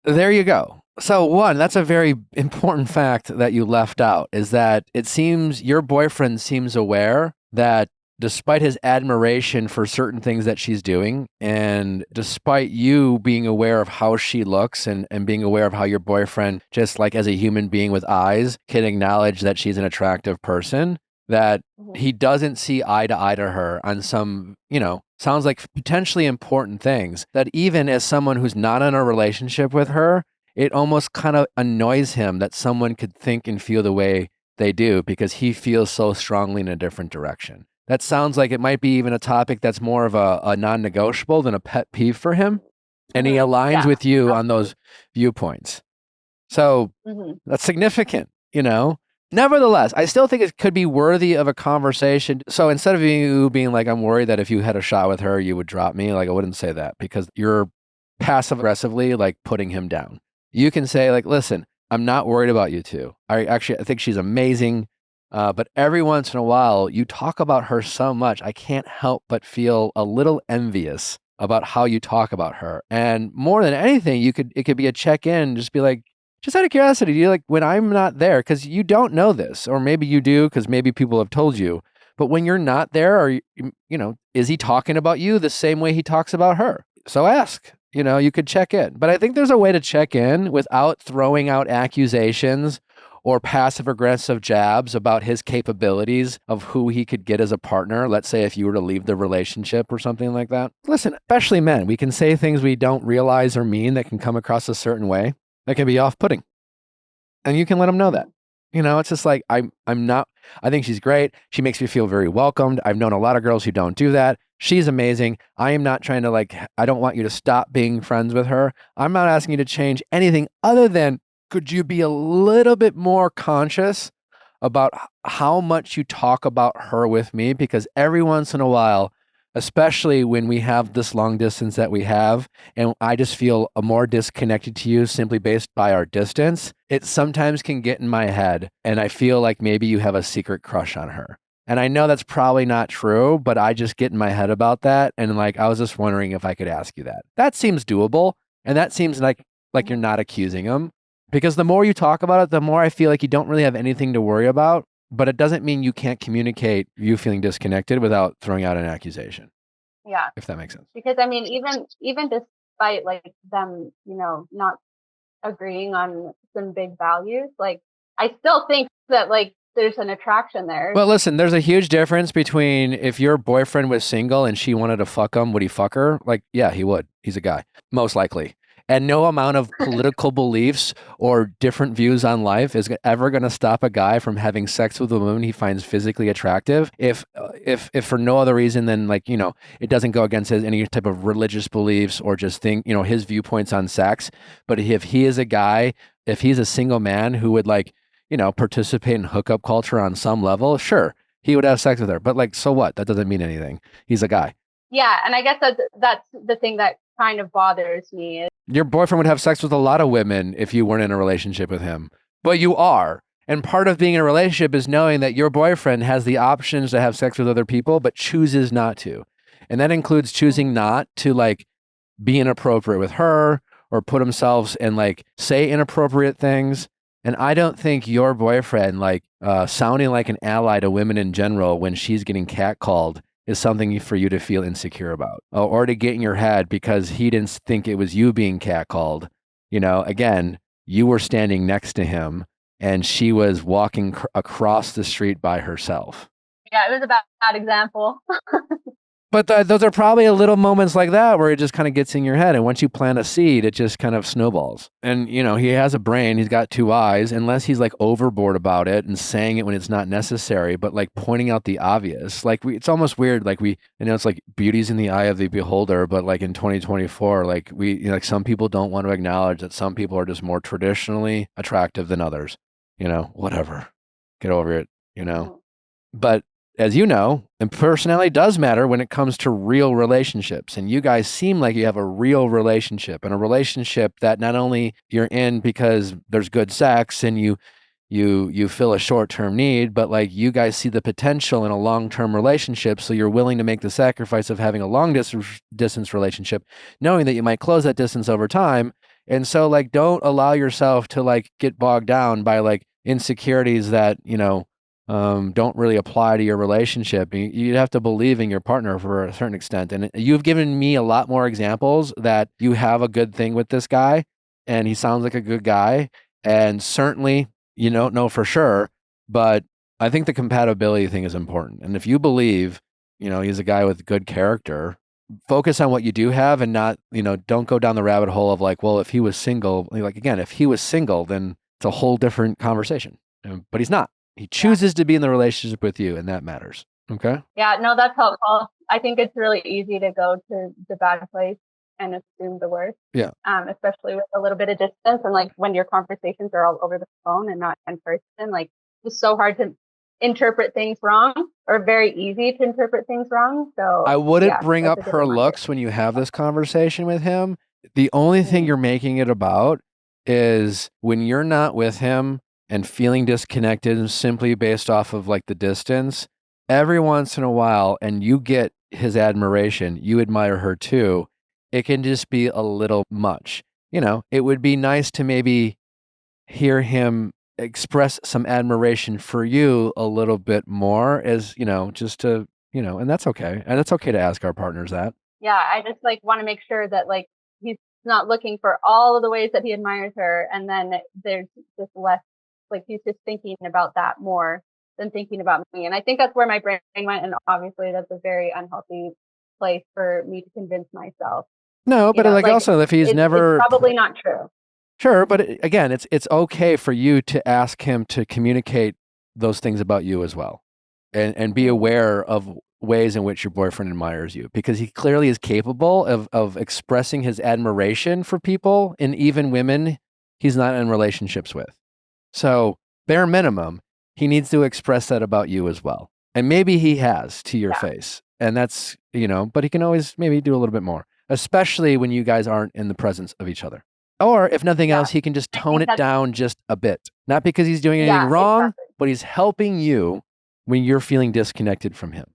There you go. So one, that's a very important fact that you left out, is that it seems your boyfriend seems aware that despite his admiration for certain things that she's doing, and despite you being aware of how she looks and being aware of how your boyfriend, just as a human being with eyes, can acknowledge that she's an attractive person, that he doesn't see eye to her on some, sounds like potentially important things, that even as someone who's not in a relationship with her, it almost kind of annoys him that someone could think and feel the way they do because he feels so strongly in a different direction. That sounds like it might be even a topic that's more of a non-negotiable than a pet peeve for him. And he aligns with you on those viewpoints. So that's significant, Nevertheless, I still think it could be worthy of a conversation. So instead of you being I'm worried that if you had a shot with her, you would drop me, I wouldn't say that because you're passive aggressively putting him down. You can say listen, I'm not worried about you two. I think she's amazing. But every once in a while, you talk about her so much, I can't help but feel a little envious about how you talk about her. And more than anything, it could be a check-in, just be just out of curiosity, do you when I'm not there, because you don't know this, or maybe you do because maybe people have told you, but when you're not there, is he talking about you the same way he talks about her? So ask, you could check in. But I think there's a way to check in without throwing out accusations or passive aggressive jabs about his capabilities of who he could get as a partner. Let's say if you were to leave the relationship or something like that. Listen, especially men, we can say things we don't realize or mean that can come across a certain way that can be off-putting. And you can let them know that. It's just like, I think she's great. She makes me feel very welcomed. I've known a lot of girls who don't do that. She's amazing. I am not trying to I don't want you to stop being friends with her. I'm not asking you to change anything other than, could you be a little bit more conscious about how much you talk about her with me? Because every once in a while, especially when we have this long distance that we have, and I just feel more disconnected to you simply based by our distance, it sometimes can get in my head, and I feel like maybe you have a secret crush on her. And I know that's probably not true, but I just get in my head about that, and I was just wondering if I could ask you that. That seems doable, and that seems like you're not accusing him. Because the more you talk about it, the more I feel like you don't really have anything to worry about, but it doesn't mean you can't communicate you feeling disconnected without throwing out an accusation. Yeah. If that makes sense. Because even despite them, not agreeing on some big values, I still think that there's an attraction there. Well, listen, there's a huge difference between if your boyfriend was single and she wanted to fuck him, would he fuck her? Yeah, he would. He's a guy, most likely. And no amount of political beliefs or different views on life is ever going to stop a guy from having sex with a woman he finds physically attractive. If for no other reason than it doesn't go against any type of religious beliefs or just his viewpoints on sex. But if he is a guy, if he's a single man who would participate in hookup culture on some level, sure, he would have sex with her. But so what? That doesn't mean anything. He's a guy. Yeah, and I guess that's the thing that kind of bothers me. Your boyfriend would have sex with a lot of women if you weren't in a relationship with him, but you are. And part of being in a relationship is knowing that your boyfriend has the options to have sex with other people, but chooses not to. And that includes choosing not to be inappropriate with her or put himself and say inappropriate things. And I don't think your boyfriend sounding like an ally to women in general when she's getting catcalled is something for you to feel insecure about or to get in your head because he didn't think it was you being catcalled. Again, you were standing next to him and she was walking across the street by herself. Yeah, it was a bad example. But those are probably a little moments like that where it just kind of gets in your head. And once you plant a seed, it just kind of snowballs. And, he has a brain. He's got two eyes, unless he's overboard about it and saying it when it's not necessary, but pointing out the obvious. It's almost weird. It's beauty's in the eye of the beholder. But in 2024, some people don't want to acknowledge that some people are just more traditionally attractive than others. Whatever. Get over it, But as you know, and personality does matter when it comes to real relationships. And you guys seem like you have a real relationship, and a relationship that not only you're in because there's good sex and you fill a short-term need, but you guys see the potential in a long-term relationship. So you're willing to make the sacrifice of having a long distance relationship, knowing that you might close that distance over time. And so don't allow yourself to get bogged down by insecurities that, don't really apply to your relationship. You have to believe in your partner for a certain extent. And you've given me a lot more examples that you have a good thing with this guy and he sounds like a good guy. And certainly you don't know for sure, but I think the compatibility thing is important. And if you believe, he's a guy with good character, focus on what you do have and not, don't go down the rabbit hole of well, if he was single, again, if he was single, then it's a whole different conversation. But he's not. He chooses to be in the relationship with you, and that matters. Okay? Yeah, no, that's helpful. I think it's really easy to go to the bad place and assume the worst. Yeah. Especially with a little bit of distance and when your conversations are all over the phone and not in person, it's so hard to interpret things wrong or very easy to interpret things wrong. So I wouldn't bring up her looks when you have this conversation with him. The only thing you're making it about is when you're not with him and feeling disconnected simply based off of the distance, every once in a while, and you get his admiration, you admire her too, it can just be a little much. It would be nice to maybe hear him express some admiration for you a little bit more as, just to, and that's okay. And it's okay to ask our partners that. Yeah, I just want to make sure that he's not looking for all of the ways that he admires her. And then there's just less, like he's just thinking about that more than thinking about me. And I think that's where my brain went. And obviously that's a very unhealthy place for me to convince myself. No, but like also if he's never, it's probably not true. Sure, but again, it's okay for you to ask him to communicate those things about you as well, and be aware of ways in which your boyfriend admires you, because he clearly is capable of expressing his admiration for people, and even women he's not in relationships with. So bare minimum, he needs to express that about you as well, and maybe he has to your face, and that's but he can always maybe do a little bit more, especially when you guys aren't in the presence of each other. Or if nothing else, he can just tone it down just a bit. Not because he's doing anything wrong, but he's helping you when you're feeling disconnected from him.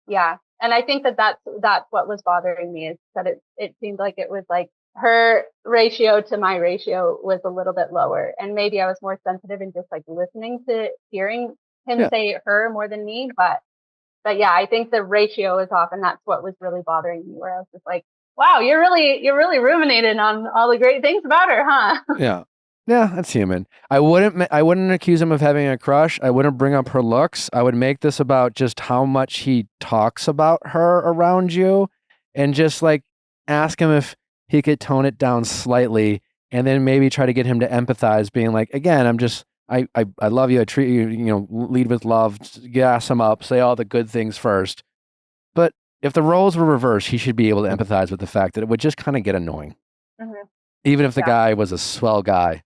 Yeah. And I think that's what was bothering me, is that it seemed like it was like her ratio to my ratio was a little bit lower. And maybe I was more sensitive and just like listening to hearing him say her more than me. But yeah, I think the ratio is off, and that's what was really bothering me, where I was just like, wow, you're really ruminating on all the great things about her, huh? Yeah, that's human. I wouldn't accuse him of having a crush. I wouldn't bring up her looks. I would make this about just how much he talks about her around you, and just like ask him if he could tone it down slightly, and then maybe try to get him to empathize, being like, again, I love you. I treat you, lead with love, gas him up, say all the good things first. But if the roles were reversed, he should be able to empathize with the fact that it would just kind of get annoying. Mm-hmm. Even if the guy was a swell guy.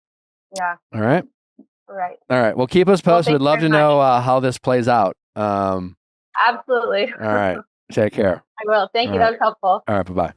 Yeah. All right? Right. All right. Well, keep us posted. We'd love to know how this plays out. Absolutely. All right. Take care. I will. Thank you. That was helpful. All right. Bye-bye.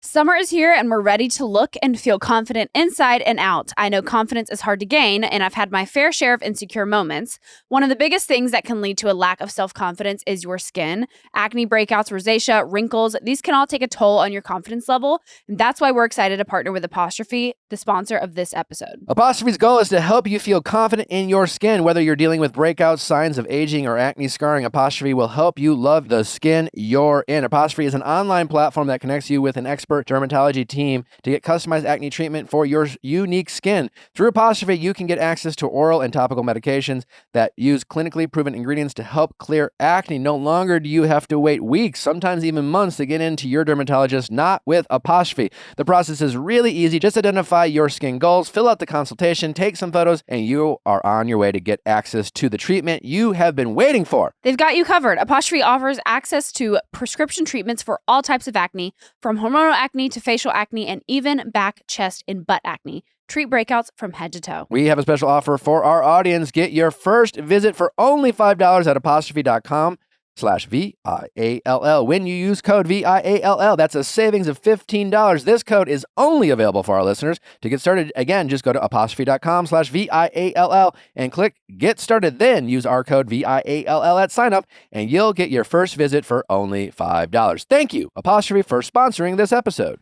Summer is here and we're ready to look and feel confident inside and out. I know confidence is hard to gain, and I've had my fair share of insecure moments. One of the biggest things that can lead to a lack of self-confidence is your skin. Acne, breakouts, rosacea, wrinkles, these can all take a toll on your confidence level. And that's why we're excited to partner with Apostrophe, the sponsor of this episode. Apostrophe's goal is to help you feel confident in your skin. Whether you're dealing with breakouts, signs of aging, or acne scarring, Apostrophe will help you love the skin you're in. Apostrophe is an online platform that connects you with an expert dermatology team to get customized acne treatment for your unique skin. Through Apostrophe, you can get access to oral and topical medications that use clinically proven ingredients to help clear acne. No longer do you have to wait weeks, sometimes even months, to get into your dermatologist, not with Apostrophe. The process is really easy. Just identify your skin goals, fill out the consultation, take some photos, and you are on your way to get access to the treatment you have been waiting for. They've got you covered. Apostrophe offers access to prescription treatments for all types of acne, from hormonal acne to facial acne, and even back, chest, and butt acne. Treat breakouts from head to toe. We have a special offer for our audience. Get your first visit for only $5 at apostrophe.com/VIALL. When you use code VIALL, that's a savings of $15. This code is only available for our listeners. To get started, again, just go to apostrophe.com/VIALL and click Get Started. Then use our code VIALL at sign up, and you'll get your first visit for only $5. Thank you, Apostrophe, for sponsoring this episode.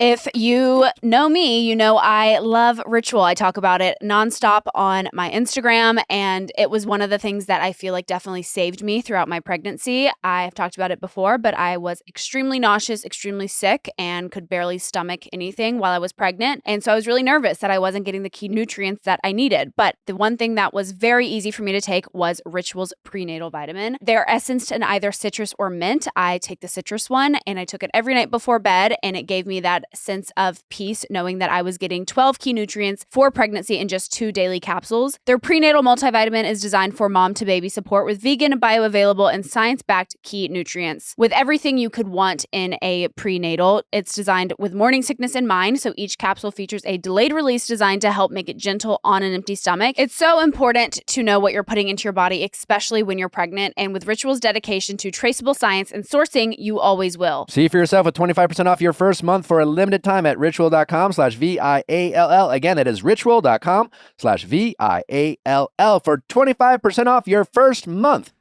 If you know me, you know I love Ritual. I talk about it nonstop on my Instagram, and it was one of the things that I feel like definitely saved me throughout my pregnancy. I've talked about it before, but I was extremely nauseous, extremely sick, and could barely stomach anything while I was pregnant. And so I was really nervous that I wasn't getting the key nutrients that I needed. But the one thing that was very easy for me to take was Ritual's prenatal vitamin. They're essenced in either citrus or mint. I take the citrus one, and I took it every night before bed, and it gave me that sense of peace knowing that I was getting 12 key nutrients for pregnancy in just 2 daily capsules. Their prenatal multivitamin is designed for mom to baby support with vegan, bioavailable, and science-backed key nutrients. With everything you could want in a prenatal, it's designed with morning sickness in mind, so each capsule features a delayed release designed to help make it gentle on an empty stomach. It's so important to know what you're putting into your body, especially when you're pregnant, and with Ritual's dedication to traceable science and sourcing, you always will. See for yourself with 25% off your first month for a limited time at ritual.com/VIALL. Again, that is ritual.com/VIALL for 25% off your first month.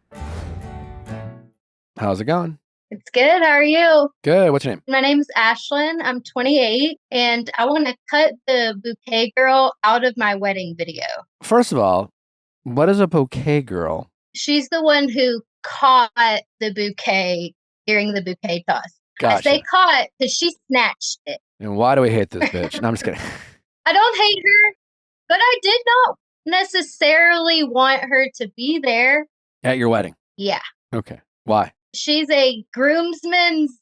How's it going? It's good. How are you? Good. What's your name? My name's Ashlyn. I'm 28, and I want to cut the Bouquet girl out of my wedding video. First of all, what is a Bouquet girl? She's the one who caught the bouquet during the bouquet toss. Gotcha. I say caught because she snatched it. And why do we hate this bitch? No, I'm just kidding. I don't hate her, but I did not necessarily want her to be there. At your wedding? Yeah. Okay. Why? She's a groomsman's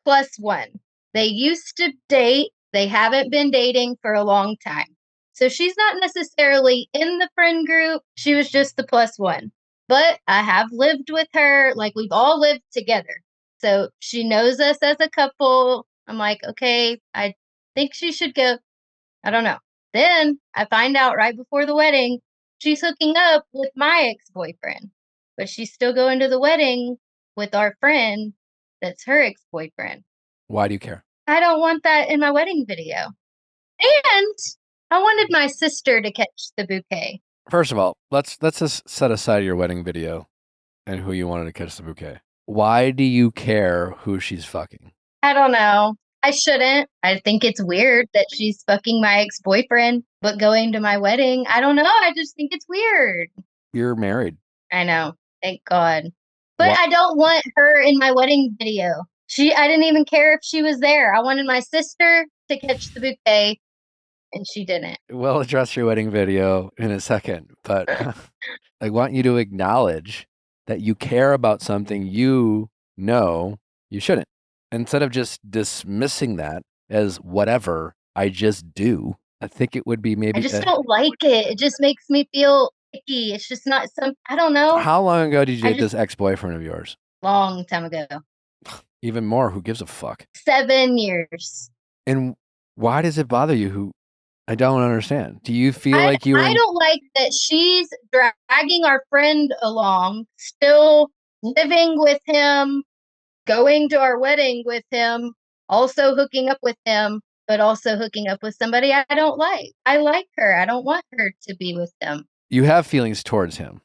+1. They used to date. They haven't been dating for a long time. So she's not necessarily in the friend group. She was just the +1. But I have lived with her. Like, we've all lived together. So she knows us as a couple. I'm like, okay, I think she should go. I don't know. Then I find out right before the wedding, she's hooking up with my ex-boyfriend. But she's still going to the wedding with our friend that's her ex-boyfriend. Why do you care? I don't want that in my wedding video. And I wanted my sister to catch the bouquet. First of all, let's just set aside your wedding video and who you wanted to catch the bouquet. Why do you care who she's fucking? I don't know. I shouldn't. I think it's weird that she's fucking my ex-boyfriend, but going to my wedding. I don't know. I just think it's weird. You're married. I know. Thank God. But I don't want her in my wedding video. I didn't even care if she was there. I wanted my sister to catch the bouquet, and she didn't. We'll address your wedding video in a second, but I want you to acknowledge that you care about something you know you shouldn't. Instead of just dismissing that as whatever I just do, I think it would be maybe... I just don't like it. It just makes me feel icky. It's just not I don't know. How long ago did you date this ex-boyfriend of yours? Long time ago. Even more. Who gives a fuck? 7 years. And why does it bother you? I don't understand. Do you feel like you... I don't like that she's dragging our friend along, still living with him, going to our wedding with him, also hooking up with him, but also hooking up with somebody I don't like. I like her. I don't want her to be with them. You have feelings towards him?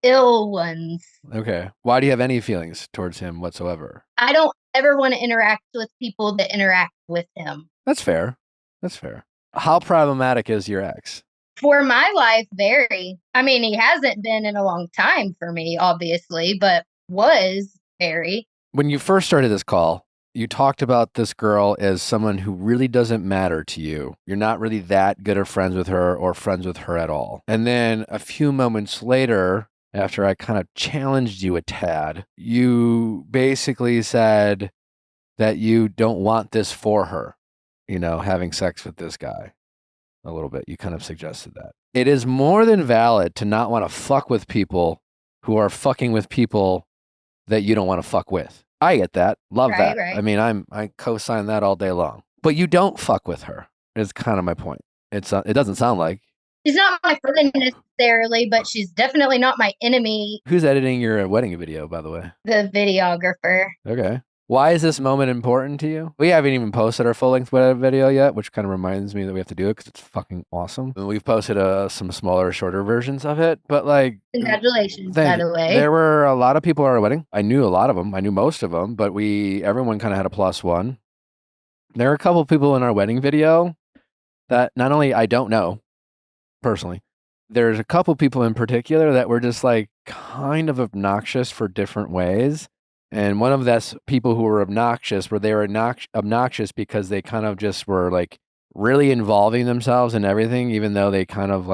Ill ones. Okay. Why do you have any feelings towards him whatsoever? I don't ever want to interact with people that interact with him. That's fair. That's fair. How problematic is your ex? For my life, very. I mean, he hasn't been in a long time for me, obviously, but was very. When you first started this call, you talked about this girl as someone who really doesn't matter to you. You're not really that good of friends with her or friends with her at all. And then a few moments later, after I kind of challenged you a tad, you basically said that you don't want this for her, having sex with this guy a little bit. You kind of suggested that. It is more than valid to not want to fuck with people who are fucking with people that you don't want to fuck with. I get that. Love that. Right. I mean, I co-sign that all day long. But you don't fuck with her. Is kind of my point. It doesn't sound like. She's not my friend necessarily, but she's definitely not my enemy. Who's editing your wedding video, by the way? The videographer. Okay. Why is this moment important to you? We haven't even posted our full-length video yet, which kind of reminds me that we have to do it because it's fucking awesome. And we've posted some smaller, shorter versions of it, but Congratulations, by the way. There were a lot of people at our wedding. I knew a lot of them. I knew most of them, but everyone kind of had a +1. There are a couple of people in our wedding video that not only I don't know personally, there's a couple people in particular that were just kind of obnoxious for different ways. And one of those people who were obnoxious, obnoxious because they kind of just were really involving themselves in everything, even though they kind of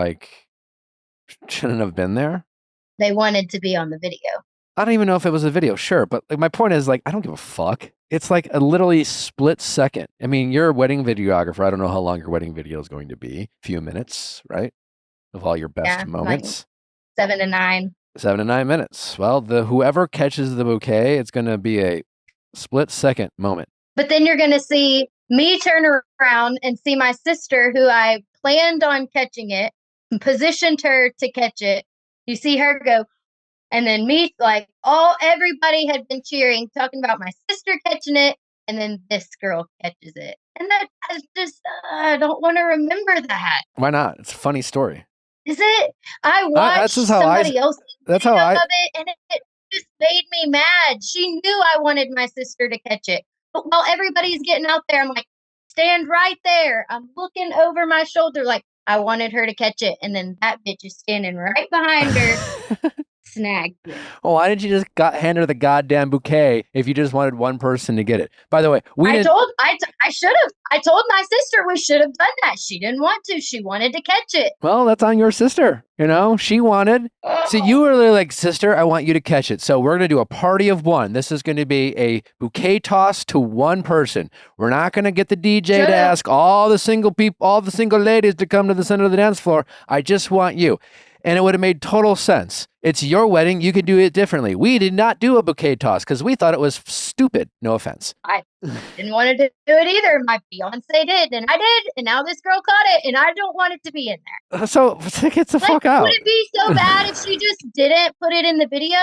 shouldn't have been there. They wanted to be on the video. I don't even know if it was a video, sure. But my point is I don't give a fuck. It's a literally split second. I mean, you're a wedding videographer. I don't know how long your wedding video is going to be. A few minutes, right? Of all your best moments. 7 to 9. 7 to 9 minutes. Well, whoever catches the bouquet, it's going to be a split second moment. But then you're going to see me turn around and see my sister, who I planned on catching it, positioned her to catch it. You see her go, and then me, everybody had been cheering, talking about my sister catching it, and then this girl catches it. And that I just, I don't want to remember that. Why not? It's a funny story. Is it? I watched somebody else of it, and it just made me mad. She knew I wanted my sister to catch it. But while everybody's getting out there, I'm like, stand right there. I'm looking over my shoulder I wanted her to catch it. And then that bitch is standing right behind her, snagged it. Well, why didn't you just hand her the goddamn bouquet if you just wanted one person to get it? By the way, I should have. I told my sister we should have done that. She didn't want to. She wanted to catch it. Well, that's on your sister. You know, she wanted. So you were really like, sister, I want you to catch it. So we're going to do a party of one. This is going to be a bouquet toss to one person. We're not going to get the DJ to ask all the single people, all the single ladies to come to the center of the dance floor. I just want you. And it would have made total sense. It's your wedding. You could do it differently. We did not do a bouquet toss because we thought it was stupid. No offense. I didn't want to do it either. My fiance did, and I did, and now this girl caught it, and I don't want it to be in there. So get the fuck out. Would it be so bad if she just didn't put it in the video?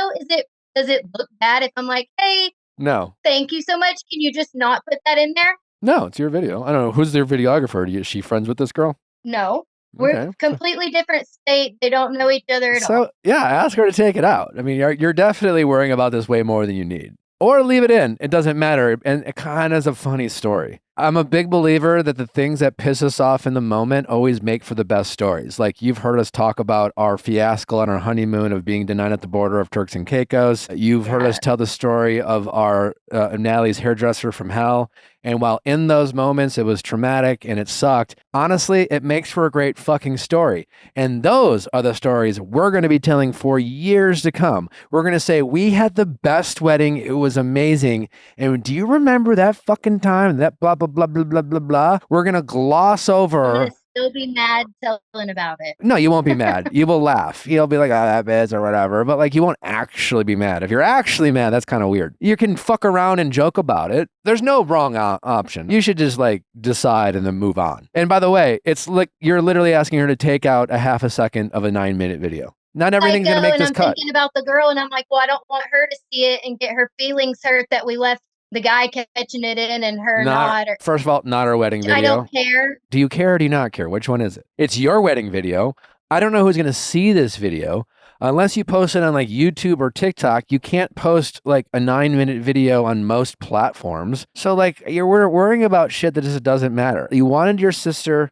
Does it look bad if I'm like, hey, no, thank you so much. Can you just not put that in there? No, it's your video. I don't know. Who's their videographer? Is she friends with this girl? No. We're completely different state. They don't know each other at all. So, yeah, ask her to take it out. I mean, you're definitely worrying about this way more than you need. Or leave it in. It doesn't matter. And it kind of is a funny story. I'm a big believer that the things that piss us off in the moment always make for the best stories. Like you've heard us talk about our fiasco on our honeymoon of being denied at the border of Turks and Caicos. You've heard us tell the story of our Natalie's hairdresser from hell. And while in those moments it was traumatic and it sucked, honestly, it makes for a great fucking story. And those are the stories we're going to be telling for years to come. We're going to say, we had the best wedding. It was amazing. And do you remember that fucking time? That blah, blah, blah, blah, blah, blah, blah. We're going to gloss over. Still be mad telling about it. No, you won't be mad. You will laugh. You'll be like, oh, that bitch or whatever. But like, you won't actually be mad. If you're actually mad, that's kind of weird. You can fuck around and joke about it. There's no wrong option. You should just like decide and then move on. And by the way, it's like you're literally asking her to take out a half a second of a 9-minute video. Not everything's going to make this cut. I'm thinking about the girl and I'm like, well, I don't want her to see it and get her feelings hurt that we left the guy catching it in and her not. First of all, not our wedding video. I don't care. Do you care or do you not care? Which one is it? It's your wedding video. I don't know who's going to see this video. Unless you post it on like YouTube or TikTok, you can't post like a 9-minute video on most platforms. So like you're worrying about shit that just doesn't matter. You wanted your sister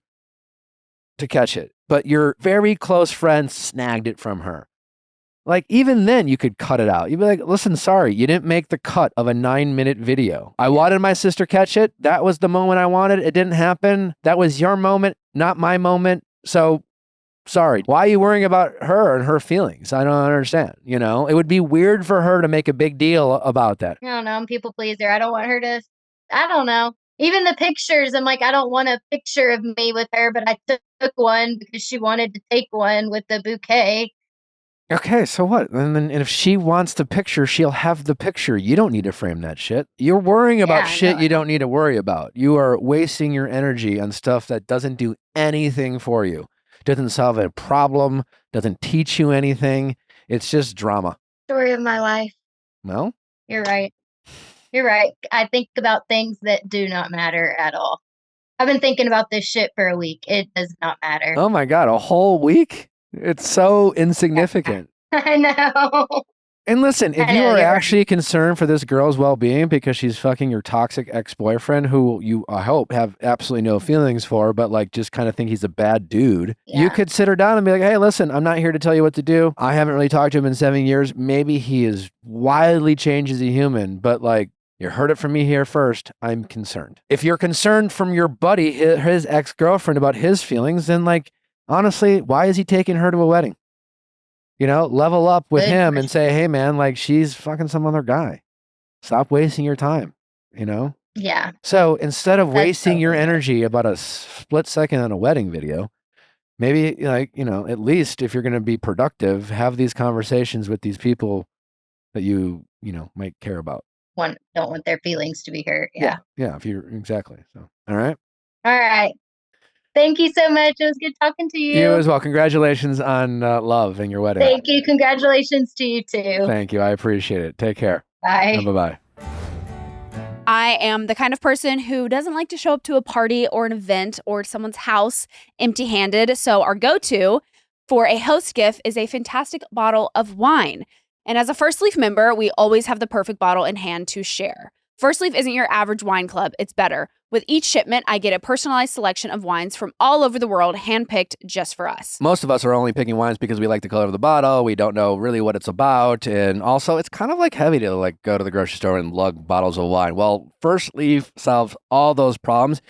to catch it, but your very close friend snagged it from her. Like, even then, you could cut it out. You'd be like, listen, sorry, you didn't make the cut of a 9-minute video. I wanted my sister catch it. That was the moment I wanted. It didn't happen. That was your moment, not my moment. So, sorry. Why are you worrying about her and her feelings? I don't understand. You know, it would be weird for her to make a big deal about that. I don't know. I'm people pleaser. I don't want her to, I don't know. Even the pictures, I'm like, I don't want a picture of me with her, but I took one because she wanted to take one with the bouquet. Okay, so what? And if she wants the picture, she'll have the picture. You don't need to frame that shit. You're worrying about shit you don't need to worry about. You are wasting your energy on stuff that doesn't do anything for you. Doesn't solve a problem, doesn't teach you anything. It's just drama. Story of my life. Well? You're right. You're right. I think about things that do not matter at all. I've been thinking about this shit for a week. It does not matter. Oh my God, a whole week? It's so insignificant. I know. And listen, if you are actually concerned for this girl's well-being because she's fucking your toxic ex-boyfriend who you, I hope, have absolutely no feelings for, but like just kind of think he's a bad dude, you could sit her down and be like, hey, listen, I'm not here to tell you what to do. I haven't really talked to him in 7 years. Maybe he is wildly changed as a human, but like, you heard it from me here first. I'm concerned. If you're concerned from your buddy, his ex-girlfriend about his feelings, then like, honestly, why is he taking her to a wedding? You know, level up with him and say, hey, man, like she's fucking some other guy. Stop wasting your time, you know? Yeah. So instead of wasting your energy about a split second on a wedding video, maybe like, you know, at least if you're going to be productive, have these conversations with these people that you know, might care about. Don't want their feelings to be hurt. Yeah. Yeah. If you're exactly. So, all right. All right. Thank you so much. It was good talking to you. You as well. Congratulations on love and your wedding. Thank you. Congratulations to you too. Thank you. I appreciate it. Take care. Bye. Bye-bye. I am the kind of person who doesn't like to show up to a party or an event or someone's house empty-handed. So our go-to for a host gift is a fantastic bottle of wine. And as a First Leaf member, we always have the perfect bottle in hand to share. First Leaf isn't your average wine club. It's better. With each shipment, I get a personalized selection of wines from all over the world, handpicked just for us. Most of us are only picking wines because we like the color of the bottle. We don't know really what it's about. And also, it's kind of like heavy to like go to the grocery store and lug bottles of wine. Well, First Leaf solves all those problems.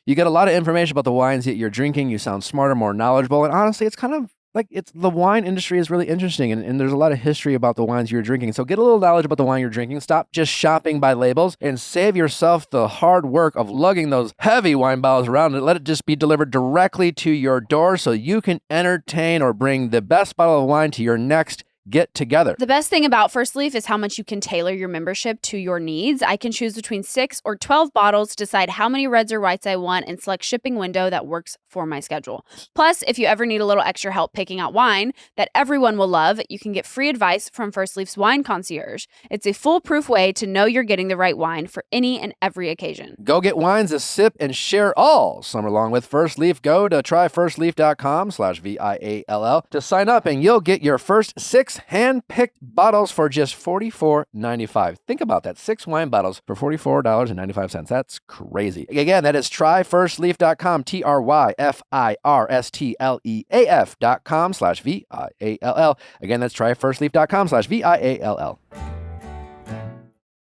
You get a lot of information about the wines that you're drinking. You sound smarter, more knowledgeable. And honestly, it's kind of like the wine industry is really interesting, and there's a lot of history about the wines you're drinking. So get a little knowledge about the wine you're drinking. Stop just shopping by labels and save yourself the hard work of lugging those heavy wine bottles around and let it just be delivered directly to your door so you can entertain or bring the best bottle of wine to your next get together. The best thing about First Leaf is how much you can tailor your membership to your needs. I can choose between 6 or 12 bottles, decide how many reds or whites I want, and select shipping window that works for my schedule. Plus, if you ever need a little extra help picking out wine that everyone will love, you can get free advice from First Leaf's Wine Concierge. It's a foolproof way to know you're getting the right wine for any and every occasion. Go get wines to sip and share all summer long with First Leaf. Go to tryfirstleaf.com/VIALL to sign up, and you'll get your first 6 hand-picked bottles for just $44.95. Think about that. 6 wine bottles for $44.95. That's crazy. Again, that is tryfirstleaf.com, tryfirstleaf.com/VIALL. Again, that's tryfirstleaf.com/VIALL.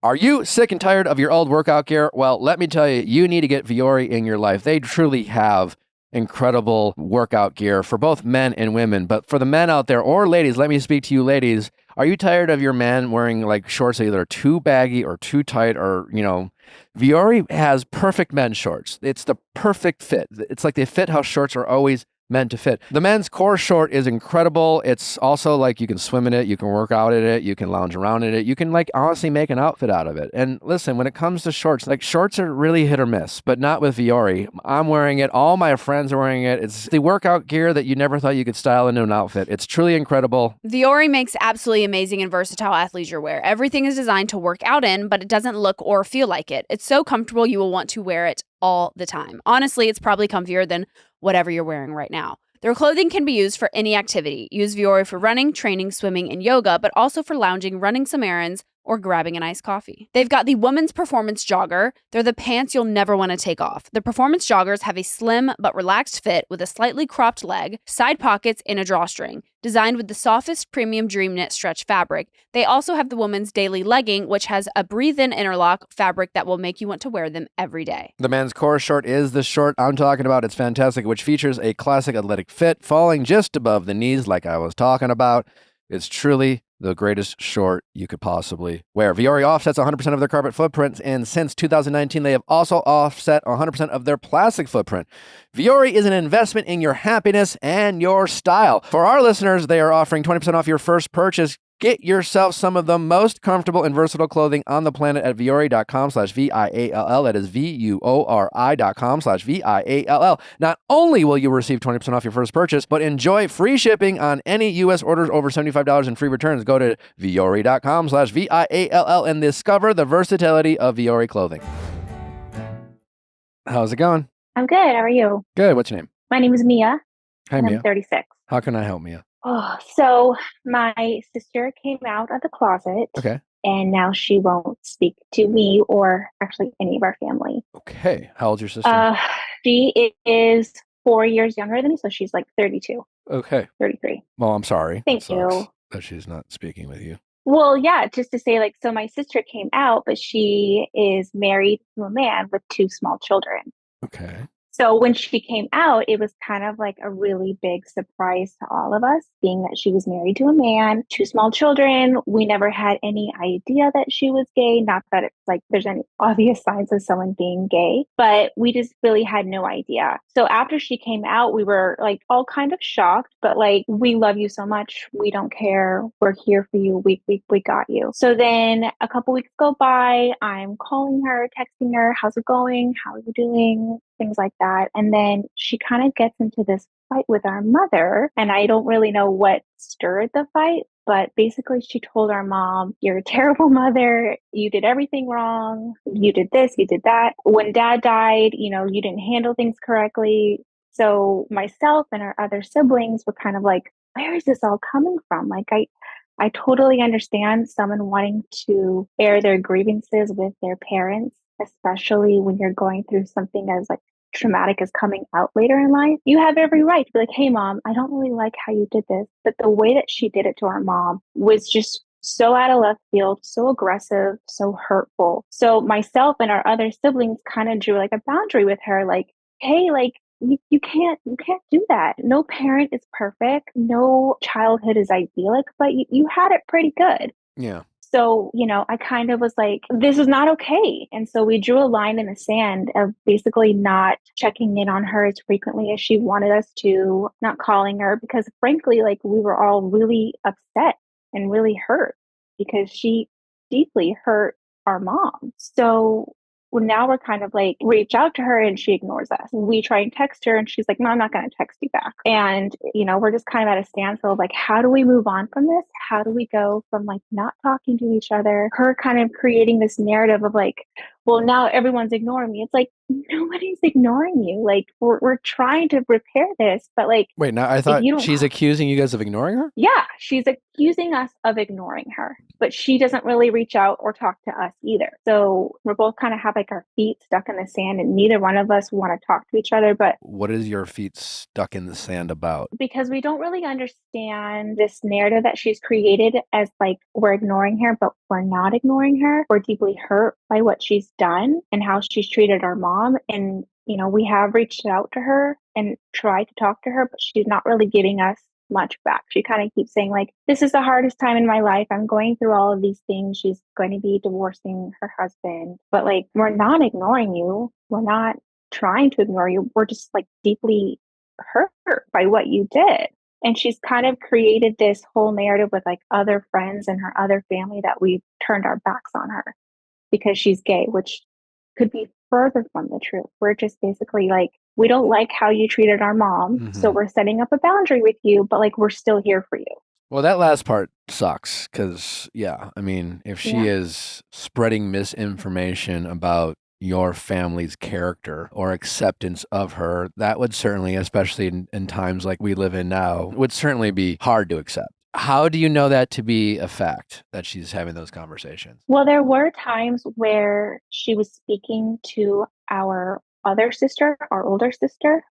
Are you sick and tired of your old workout gear? Well, let me tell you, you need to get Viall in your life. They truly have incredible workout gear for both men and women. But for the men out there, or ladies, let me speak to you ladies. Are you tired of your man wearing like shorts that either are too baggy or too tight, or, Viall has perfect men's shorts. It's the perfect fit. It's like they fit how shorts are always meant to fit. The men's core short is incredible. It's also like you can swim in it, you can work out in it, you can lounge around in it, you can like honestly make an outfit out of it. And listen, when it comes to shorts, like shorts are really hit or miss, but not with Viall. I'm wearing it. All my friends are wearing it. It's the workout gear that you never thought you could style into an outfit. It's truly incredible. Viall makes absolutely amazing and versatile athleisure wear. Everything is designed to work out in, but it doesn't look or feel like it. It's so comfortable you will want to wear it all the time. Honestly, it's probably comfier than whatever you're wearing right now. Their clothing can be used for any activity. Use Viall for running, training, swimming, and yoga, but also for lounging, running some errands, or grabbing an iced coffee. They've got the women's performance jogger. They're the pants you'll never want to take off. The performance joggers have a slim but relaxed fit with a slightly cropped leg, side pockets, and a drawstring. Designed with the softest premium dream knit stretch fabric, they also have the women's daily legging, which has a breathe-in interlock fabric that will make you want to wear them every day. The men's core short is the short I'm talking about. It's fantastic, which features a classic athletic fit falling just above the knees like I was talking about. It's truly the greatest short you could possibly wear. Viall offsets 100% of their carbon footprint, and since 2019, they have also offset 100% of their plastic footprint. Viall is an investment in your happiness and your style. For our listeners, they are offering 20% off your first purchase. Get yourself some of the most comfortable and versatile clothing on the planet at viall.com/VIALL. That is VUORI.com/VIALL. Not only will you receive 20% off your first purchase, but enjoy free shipping on any U.S. orders over $75 and free returns. Go to viall.com/VIALL and discover the versatility of Viall clothing. How's it going? I'm good. How are you? Good. What's your name? My name is Mia. Hi, Mia. I'm 36. How can I help, Mia? Oh, so my sister came out of the closet. Okay. And now she won't speak to me or actually any of our family. Okay. How old's your sister? She is 4 years younger than me, so she's like 32. Okay. 33. Well, I'm sorry. Thank you. That she's not speaking with you. Well, yeah, just to say, like, so my sister came out, but she is married to a man with 2 small children. Okay. So when she came out, it was kind of like a really big surprise to all of us, being that she was married to a man, 2 small children. We never had any idea that she was gay. Not that it's like there's any obvious signs of someone being gay, but we just really had no idea. So after she came out, we were like all kind of shocked, but like, we love you so much. We don't care. We're here for you. We got you. So then a couple weeks go by. I'm calling her, texting her, how's it going? How are you doing? Things like that. And then she kind of gets into this fight with our mother. And I don't really know what stirred the fight, but basically she told our mom, you're a terrible mother. You did everything wrong. You did this, you did that. When dad died, you didn't handle things correctly. So myself and our other siblings were kind of like, where is this all coming from? Like, I totally understand someone wanting to air their grievances with their parents, especially when you're going through something as like traumatic as coming out later in life. You have every right to be like, hey, mom, I don't really like how you did this. But the way that she did it to our mom was just so out of left field, so aggressive, so hurtful. So myself and our other siblings kind of drew like a boundary with her, like, hey, like, you can't do that. No parent is perfect. No childhood is idyllic, but you had it pretty good. Yeah. So, I kind of was like, this is not okay. And so we drew a line in the sand of basically not checking in on her as frequently as she wanted us to, not calling her, because frankly, like, we were all really upset and really hurt because she deeply hurt our mom. So now we're kind of like reach out to her and she ignores us. We try and text her and she's like, no, I'm not going to text you back. And, we're just kind of at a standstill of like, how do we move on from this? How do we go from like not talking to each other, her kind of creating this narrative of like, well, now everyone's ignoring me. It's like, nobody's ignoring you. Like, we're trying to repair this, but like, wait, now I thought she's accusing you guys of ignoring her? Yeah, she's accusing us of ignoring her, but she doesn't really reach out or talk to us either. So we're both kind of have like our feet stuck in the sand and neither one of us want to talk to each other. But what is your feet stuck in the sand about? Because we don't really understand this narrative that she's created as like we're ignoring her, but we're not ignoring her. We're deeply hurt by what she's done and how she's treated our mom. And, we have reached out to her and tried to talk to her, but she's not really giving us much back. She kind of keeps saying like, this is the hardest time in my life. I'm going through all of these things. She's going to be divorcing her husband, but like, we're not ignoring you. We're not trying to ignore you. We're just like deeply hurt by what you did. And she's kind of created this whole narrative with like other friends and her other family that we've turned our backs on her because she's gay, which could be further from the truth. We're just basically like, we don't like how you treated our mom. So we're setting up a boundary with you, but like, we're still here for you. Well, that last part sucks because, yeah, I mean, if she is spreading misinformation about your family's character or acceptance of her, that would certainly, especially in times like we live in now, would certainly be hard to accept. How do you know that to be a fact, that she's having those conversations? Well, there were times where she was speaking to our other sister, our older sister,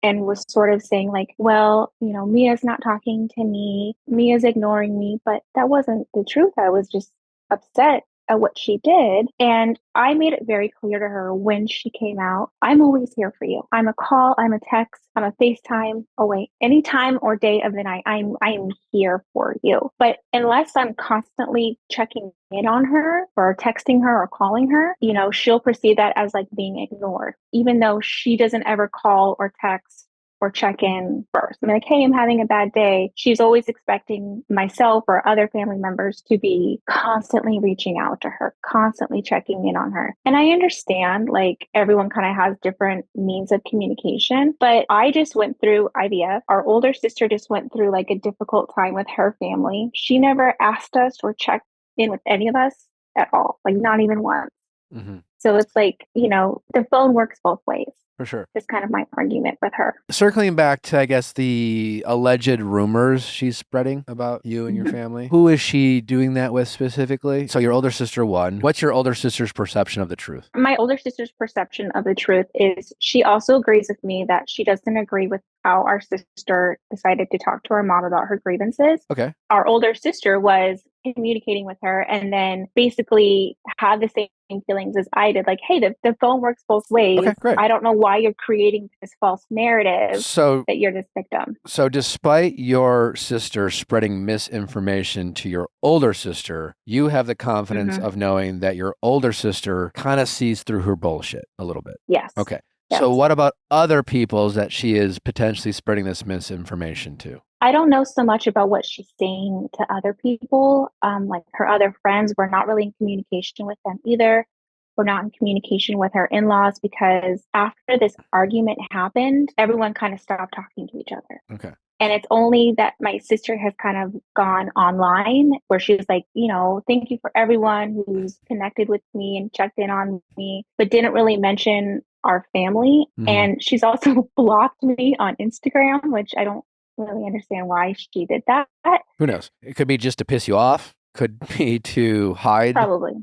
and was sort of saying like, well, Mia's not talking to me, Mia's ignoring me, but that wasn't the truth. I was just upset at what she did. And I made it very clear to her when she came out, I'm always here for you. I'm a call, I'm a text, I'm a FaceTime away. Any time or day of the night, I'm here for you. But unless I'm constantly checking in on her or texting her or calling her, she'll perceive that as like being ignored, even though she doesn't ever call or text or check in first. I'm like, hey, I'm having a bad day. She's always expecting myself or other family members to be constantly reaching out to her, constantly checking in on her. And I understand like everyone kind of has different means of communication, but I just went through IVF. Our older sister just went through like a difficult time with her family. She never asked us or checked in with any of us at all, like not even once. So it's like, the phone works both ways. For sure. It's kind of my argument with her. Circling back to, I guess, the alleged rumors she's spreading about you and your family. Who is she doing that with specifically? So your older sister won. What's your older sister's perception of the truth? My older sister's perception of the truth is she also agrees with me that she doesn't agree with how our sister decided to talk to our mom about her grievances. Okay. Our older sister was communicating with her and then basically had the same feelings as I did. Like, hey, the phone works both ways. Okay, great. I don't know why you're creating this false narrative that you're this victim. So despite your sister spreading misinformation to your older sister, you have the confidence of knowing that your older sister kind of sees through her bullshit a little bit. Yes. Okay. Yes. So what about other people's that she is potentially spreading this misinformation to? I don't know so much about what she's saying to other people. Like her other friends, we're not really in communication with them either. We're not in communication with her in-laws because after this argument happened, everyone kind of stopped talking to each other. Okay. And it's only that my sister has kind of gone online where she was like, thank you for everyone who's connected with me and checked in on me, but didn't really mention our family. And she's also blocked me on Instagram, which I don't really understand why she did that. Who knows? It could be just to piss you off. Could be to hide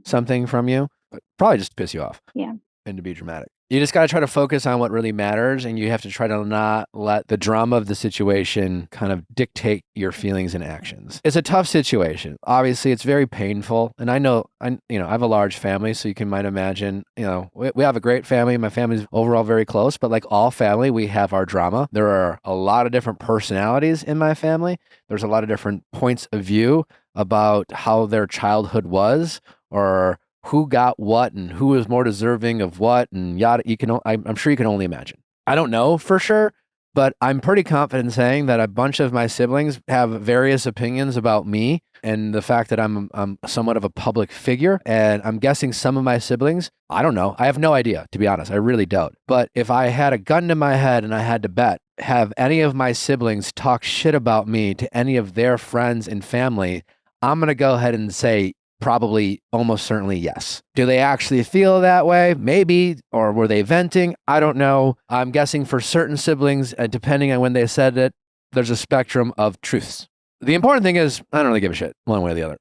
something from you. But probably just to piss you off. Yeah. And to be dramatic. You just got to try to focus on what really matters, and you have to try to not let the drama of the situation kind of dictate your feelings and actions. It's a tough situation. Obviously, it's very painful, and I have a large family, so you might imagine, we have a great family. My family's overall very close, but like all family, we have our drama. There are a lot of different personalities in my family. There's a lot of different points of view about how their childhood was, or who got what and who was more deserving of what, and yada. I'm sure you can only imagine. I don't know for sure, but I'm pretty confident in saying that a bunch of my siblings have various opinions about me and the fact that I'm somewhat of a public figure. And I'm guessing some of my siblings, I don't know. I have no idea, to be honest. I really don't. But if I had a gun to my head and I had to bet, have any of my siblings talk shit about me to any of their friends and family, I'm going to go ahead and say, probably, almost certainly, yes. Do they actually feel that way? Maybe. Or were they venting? I don't know. I'm guessing for certain siblings, depending on when they said it, there's a spectrum of truths. The important thing is, I don't really give a shit one way or the other.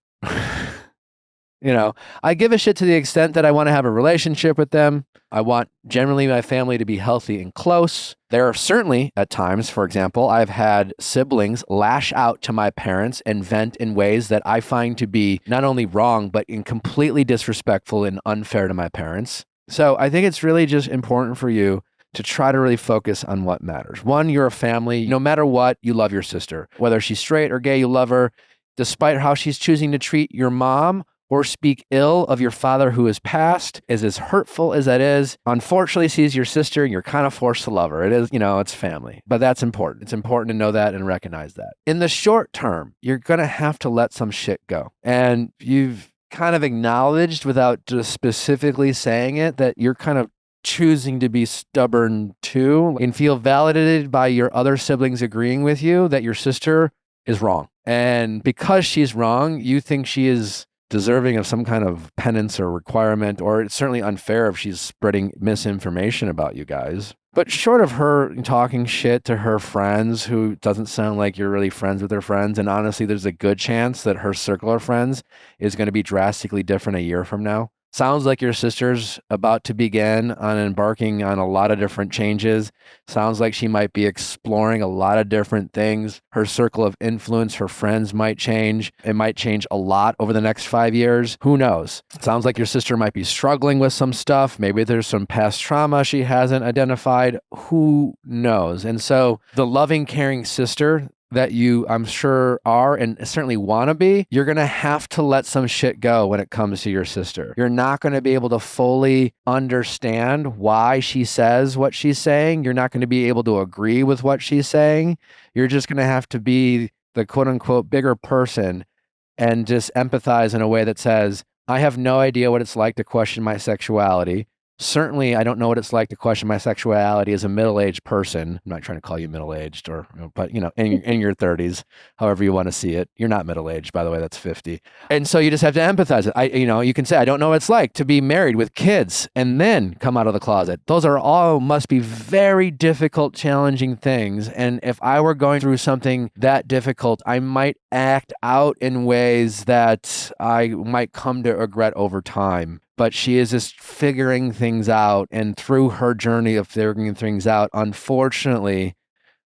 I give a shit to the extent that I want to have a relationship with them. I want generally my family to be healthy and close. There are certainly at times, for example, I've had siblings lash out to my parents and vent in ways that I find to be not only wrong, but completely disrespectful and unfair to my parents. So I think it's really just important for you to try to really focus on what matters. One, you're a family. No matter what, you love your sister. Whether she's straight or gay, you love her. Despite how she's choosing to treat your mom or speak ill of your father who is passed, is as hurtful as that is. Unfortunately, she's your sister and you're kind of forced to love her. It is, it's family. But that's important. It's important to know that and recognize that. In the short term, you're going to have to let some shit go. And you've kind of acknowledged, without just specifically saying it, that you're kind of choosing to be stubborn too, and feel validated by your other siblings agreeing with you that your sister is wrong. And because she's wrong, you think she is deserving of some kind of penance or requirement, or it's certainly unfair if she's spreading misinformation about you guys. But short of her talking shit to her friends, who doesn't sound like you're really friends with her friends, and honestly, there's a good chance that her circle of friends is going to be drastically different a year from now. Sounds like your sister's about to begin on embarking on a lot of different changes. Sounds like she might be exploring a lot of different things. Her circle of influence, her friends might change. It might change a lot over the next 5 years. Who knows? Sounds like your sister might be struggling with some stuff. Maybe there's some past trauma she hasn't identified. Who knows? And so the loving, caring sister that you, I'm sure, are and certainly want to be, you're going to have to let some shit go when it comes to your sister. You're not going to be able to fully understand why she says what she's saying. You're not going to be able to agree with what she's saying. You're just going to have to be the quote unquote bigger person and just empathize in a way that says, I have no idea what it's like to question my sexuality. Certainly, I don't know what it's like to question my sexuality as a middle-aged person. I'm not trying to call you middle-aged, but in your 30s, however you want to see it. You're not middle-aged, by the way. That's 50. And so you just have to empathize it. You can say, I don't know what it's like to be married with kids and then come out of the closet. Those are all must be very difficult, challenging things. And if I were going through something that difficult, I might act out in ways that I might come to regret over time. But she is just figuring things out. And through her journey of figuring things out, unfortunately,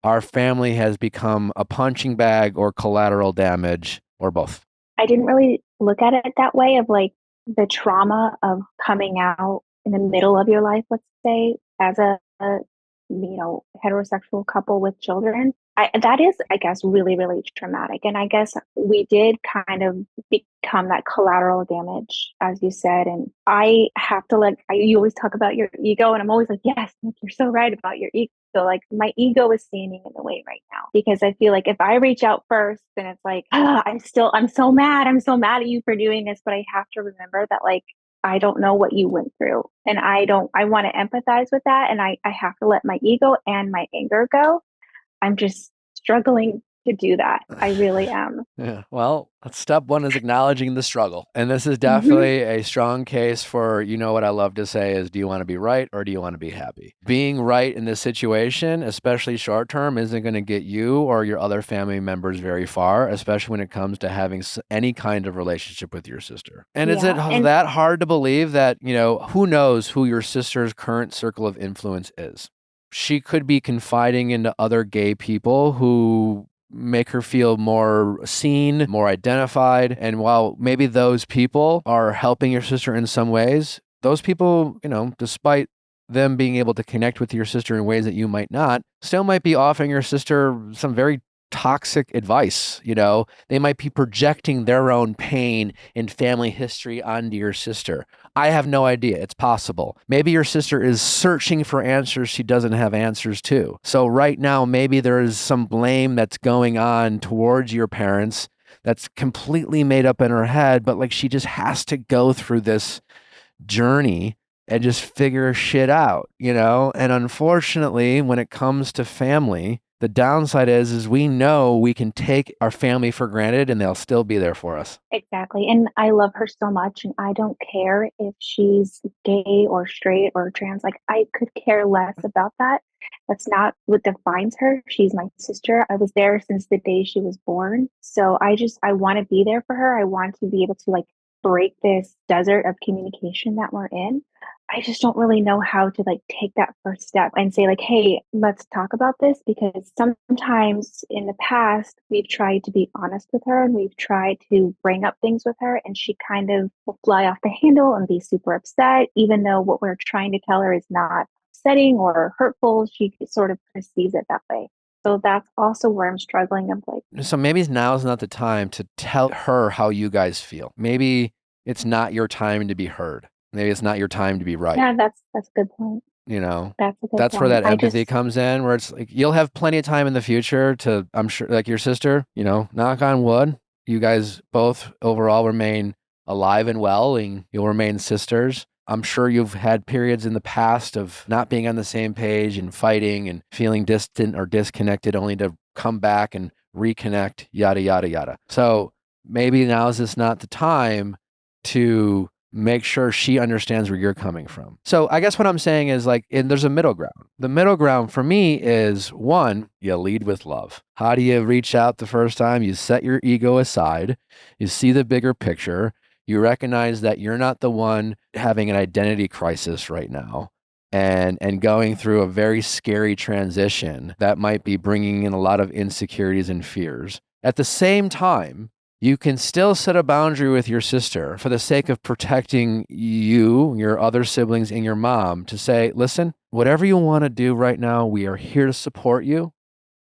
our family has become a punching bag or collateral damage or both. I didn't really look at it that way, of like the trauma of coming out in the middle of your life, let's say, as a heterosexual couple with children. That is, I guess, really, really traumatic. And I guess we did kind of become that collateral damage, as you said. And I have to you always talk about your ego. And I'm always like, yes, you're so right about your ego. So like my ego is standing in the way right now, because I feel like if I reach out first, then it's like, I'm so mad. I'm so mad at you for doing this. But I have to remember that, like, I don't know what you went through. And I want to empathize with that. And I have to let my ego and my anger go. I'm just struggling to do that. I really am. Yeah. Well, step one is acknowledging the struggle. And this is definitely a strong case for, you know what I love to say is, do you want to be right or do you want to be happy? Being right in this situation, especially short term, isn't going to get you or your other family members very far, especially when it comes to having any kind of relationship with your sister. And is it that hard to believe that, you know, who knows who your sister's current circle of influence is? She could be confiding into other gay people who make her feel more seen, more identified. And while maybe those people are helping your sister in some ways, those people, you know, despite them being able to connect with your sister in ways that you might not, still might be offering your sister some very toxic advice. You know, they might be projecting their own pain and family history onto your sister. I have no idea. It's possible. Maybe your sister is searching for answers she doesn't have answers to. So right now, maybe there is some blame that's going on towards your parents that's completely made up in her head, but like she just has to go through this journey and just figure shit out, you know? And unfortunately, when it comes to family, the downside is we know we can take our family for granted and they'll still be there for us. Exactly. And I love her so much. And I don't care if she's gay or straight or trans. Like, I could care less about that. That's not what defines her. She's my sister. I was there since the day she was born. So I want to be there for her. I want to be able to like break this desert of communication that we're in. I just don't really know how to like take that first step and say like, hey, let's talk about this, because sometimes in the past we've tried to be honest with her and we've tried to bring up things with her and she kind of will fly off the handle and be super upset, even though what we're trying to tell her is not upsetting or hurtful. She sort of perceives it that way. So that's also where I'm struggling. I'm like, so maybe now is not the time to tell her how you guys feel. Maybe it's not your time to be heard. Maybe it's not your time to be right. Yeah, that's a good point. You know, that's a good that's point. Where that empathy comes in, where it's like, you'll have plenty of time in the future to, I'm sure, like your sister, you know, knock on wood, you guys both overall remain alive and well, and you'll remain sisters. I'm sure you've had periods in the past of not being on the same page and fighting and feeling distant or disconnected, only to come back and reconnect, yada, yada, yada. So maybe now is just not the time to make sure she understands where you're coming from. So I guess what I'm saying is like, there's a middle ground. The middle ground for me is, one, you lead with love. How do you reach out the first time? You set your ego aside. You see the bigger picture. You recognize that you're not the one having an identity crisis right now and going through a very scary transition that might be bringing in a lot of insecurities and fears. At the same time, you can still set a boundary with your sister for the sake of protecting you, your other siblings, and your mom to say, listen, whatever you want to do right now, we are here to support you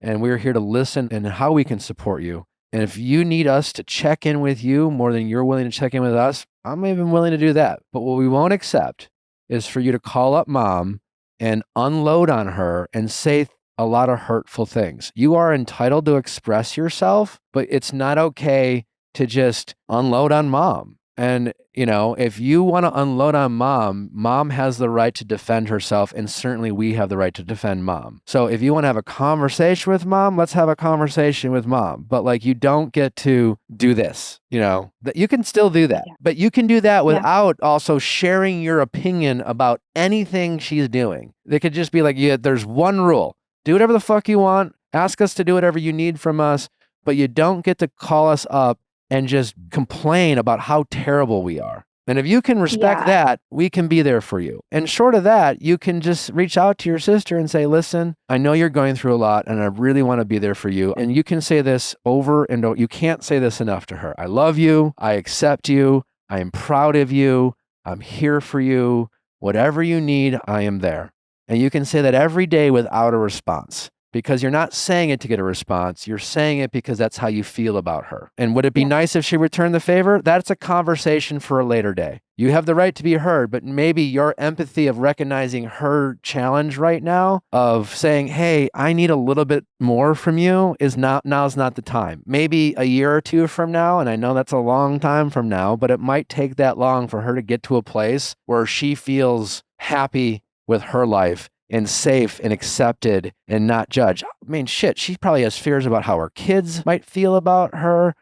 and we're here to listen and how we can support you. And if you need us to check in with you more than you're willing to check in with us, I'm even willing to do that. But what we won't accept is for you to call up mom and unload on her and say a lot of hurtful things. You are entitled to express yourself, but it's not okay to just unload on mom. And, you know, if you want to unload on mom, mom has the right to defend herself, and certainly we have the right to defend mom. So if you want to have a conversation with mom, let's have a conversation with mom. But like, you don't get to do this, you know, that you can still do that, but you can do that without also sharing your opinion about anything she's doing. They could just be like, yeah, there's one rule. Do whatever the fuck you want. Ask us to do whatever you need from us, but you don't get to call us up and just complain about how terrible we are. And if you can respect that, we can be there for you. And short of that, you can just reach out to your sister and say, listen, I know you're going through a lot and I really want to be there for you. And you can say this over and over. You can't say this enough to her. I love you. I accept you. I am proud of you. I'm here for you. Whatever you need, I am there. And you can say that every day without a response, because you're not saying it to get a response. You're saying it because that's how you feel about her. And would it be nice if she returned the favor? That's a conversation for a later day. You have the right to be heard, but maybe your empathy of recognizing her challenge right now of saying, hey, I need a little bit more from you now's not the time. Maybe a year or two from now, and I know that's a long time from now, but it might take that long for her to get to a place where she feels happy with her life and safe and accepted and not judged. I mean, shit, she probably has fears about how her kids might feel about her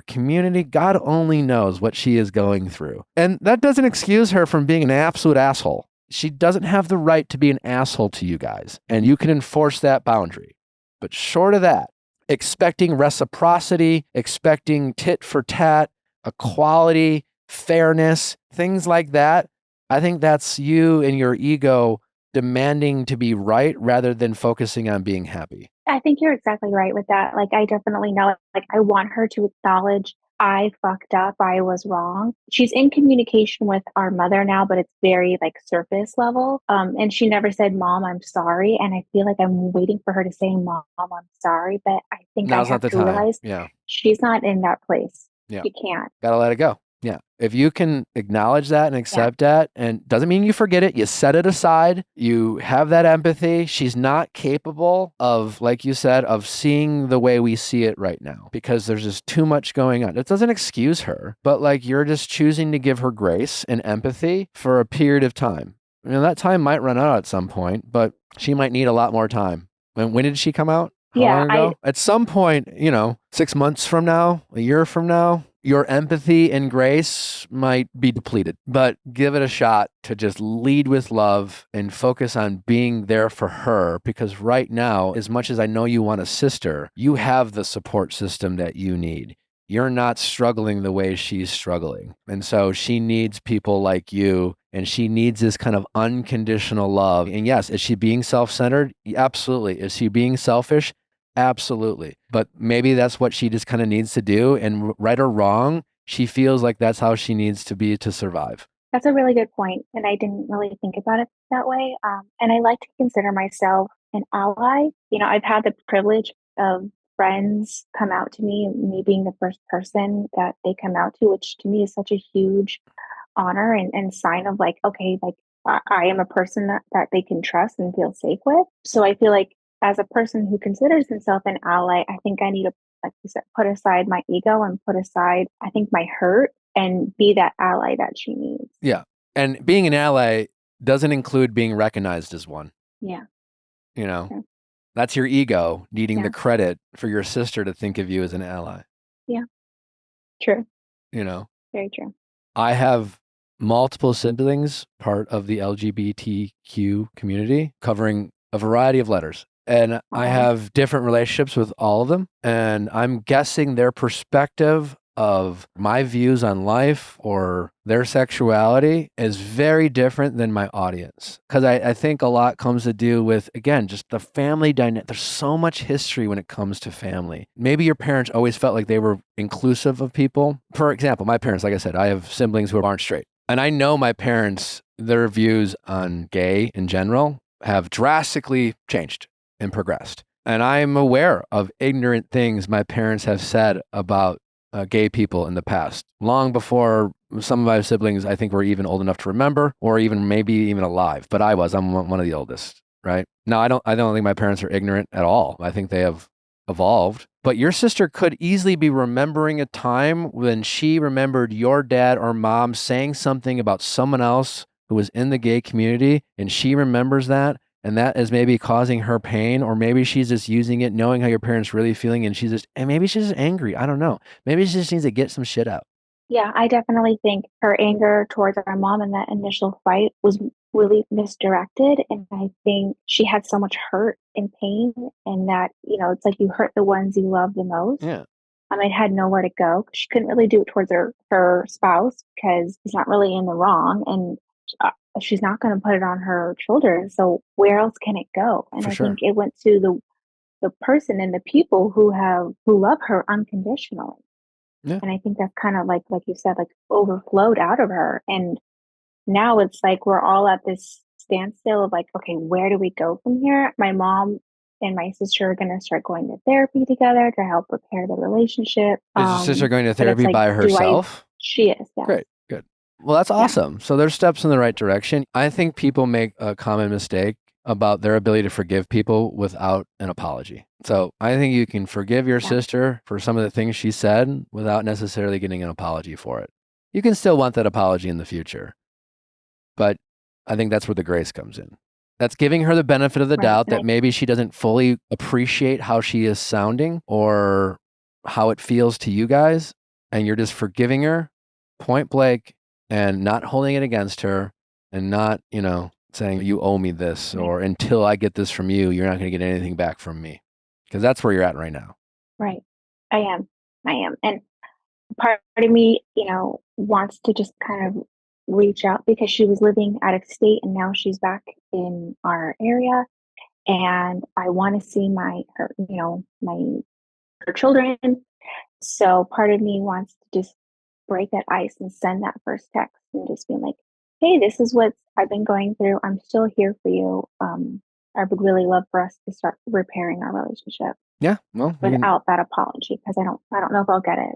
community. God only knows what she is going through. And that doesn't excuse her from being an absolute asshole. She doesn't have the right to be an asshole to you guys, and you can enforce that boundary. But short of that, expecting reciprocity, expecting tit for tat, equality, fairness, things like that, I think that's you and your ego demanding to be right rather than focusing on being happy. I think you're exactly right with that. Like, I definitely know, like, I want her to acknowledge I fucked up, I was wrong. She's in communication with our mother now, but it's very like surface level. And she never said, Mom, I'm sorry. And I feel like I'm waiting for her to say, Mom, I'm sorry. But I think Now's I have not to the time. realize she's not in that place. Yeah. You can't. Gotta let it go. Yeah. If you can acknowledge that and accept that, and doesn't mean you forget it, you set it aside, you have that empathy. She's not capable of, like you said, of seeing the way we see it right now because there's just too much going on. It doesn't excuse her, but like you're just choosing to give her grace and empathy for a period of time. You know, that time might run out at some point, but she might need a lot more time. And when did she come out? How long ago? At some point, 6 months from now, a year from now, your empathy and grace might be depleted, but give it a shot to just lead with love and focus on being there for her. Because right now, as much as I know you want a sister, you have the support system that you need. You're not struggling the way she's struggling. And so she needs people like you, and she needs this kind of unconditional love. And yes, is she being self-centered? Absolutely. Is she being selfish? Absolutely. But maybe that's what she just kind of needs to do. And right or wrong, she feels like that's how she needs to be to survive. That's a really good point. And I didn't really think about it that way. And I like to consider myself an ally. I've had the privilege of friends come out to me being the first person that they come out to, which to me is such a huge honor and sign of like, okay, like I am a person that they can trust and feel safe with. So I feel like as a person who considers himself an ally, I think I need to, like you said, put aside my ego and put aside, I think, my hurt and be that ally that she needs. Yeah. And being an ally doesn't include being recognized as one. Yeah. Sure. That's your ego needing the credit for your sister to think of you as an ally. Yeah. True. Very true. I have multiple siblings, part of the LGBTQ community, covering a variety of letters. And I have different relationships with all of them. And I'm guessing their perspective of my views on life or their sexuality is very different than my audience. Because I think a lot comes to do with, again, just the family dynamic. There's so much history when it comes to family. Maybe your parents always felt like they were inclusive of people. For example, my parents, like I said, I have siblings who aren't straight. And I know my parents, their views on gay in general have drastically changed and progressed. And I'm aware of ignorant things my parents have said about gay people in the past, long before some of my siblings, I think, were even old enough to remember, or even maybe even alive. But I'm one of the oldest, right? No, I don't think my parents are ignorant at all. I think they have evolved. But your sister could easily be remembering a time when she remembered your dad or mom saying something about someone else who was in the gay community, and she remembers that, and that is maybe causing her pain, or maybe she's just using it, knowing how your parents really feeling, and maybe she's just angry. I don't know. Maybe she just needs to get some shit out. Yeah, I definitely think her anger towards our mom in that initial fight was really misdirected. And I think she had so much hurt and pain, and that, it's like you hurt the ones you love the most. Yeah. It had nowhere to go. She couldn't really do it towards her spouse because he's not really in the wrong. And she's not going to put it on her children. So where else can it go? And I think it went to the person and the people who love her unconditionally. Yeah. And I think that's kind of like you said, like overflowed out of her. And now it's like we're all at this standstill of like, okay, where do we go from here? My mom and my sister are going to start going to therapy together to help repair the relationship. Is your sister going to therapy by herself? She is. Yeah. Great. Good. Well, that's awesome. So there's steps in the right direction. I think people make a common mistake about their ability to forgive people without an apology. So I think you can forgive your sister for some of the things she said without necessarily getting an apology for it. You can still want that apology in the future, but I think that's where the grace comes in. That's giving her the benefit of the Right, doubt that right. maybe she doesn't fully appreciate how she is sounding or how it feels to you guys. And you're just forgiving her point blank and not holding it against her and not, saying you owe me this Right. or until I get this from you, you're not going to get anything back from me. Because that's where you're at right now. Right. I am. And part of me, wants to just kind of reach out because she was living out of state and now she's back in our area. And I want to see her children. So part of me wants to just break that ice and send that first text and just be like, hey, this is what I've been going through. I'm still here for you. I would really love for us to start repairing our relationship. Yeah, well, without that apology, because I don't know if I'll get it.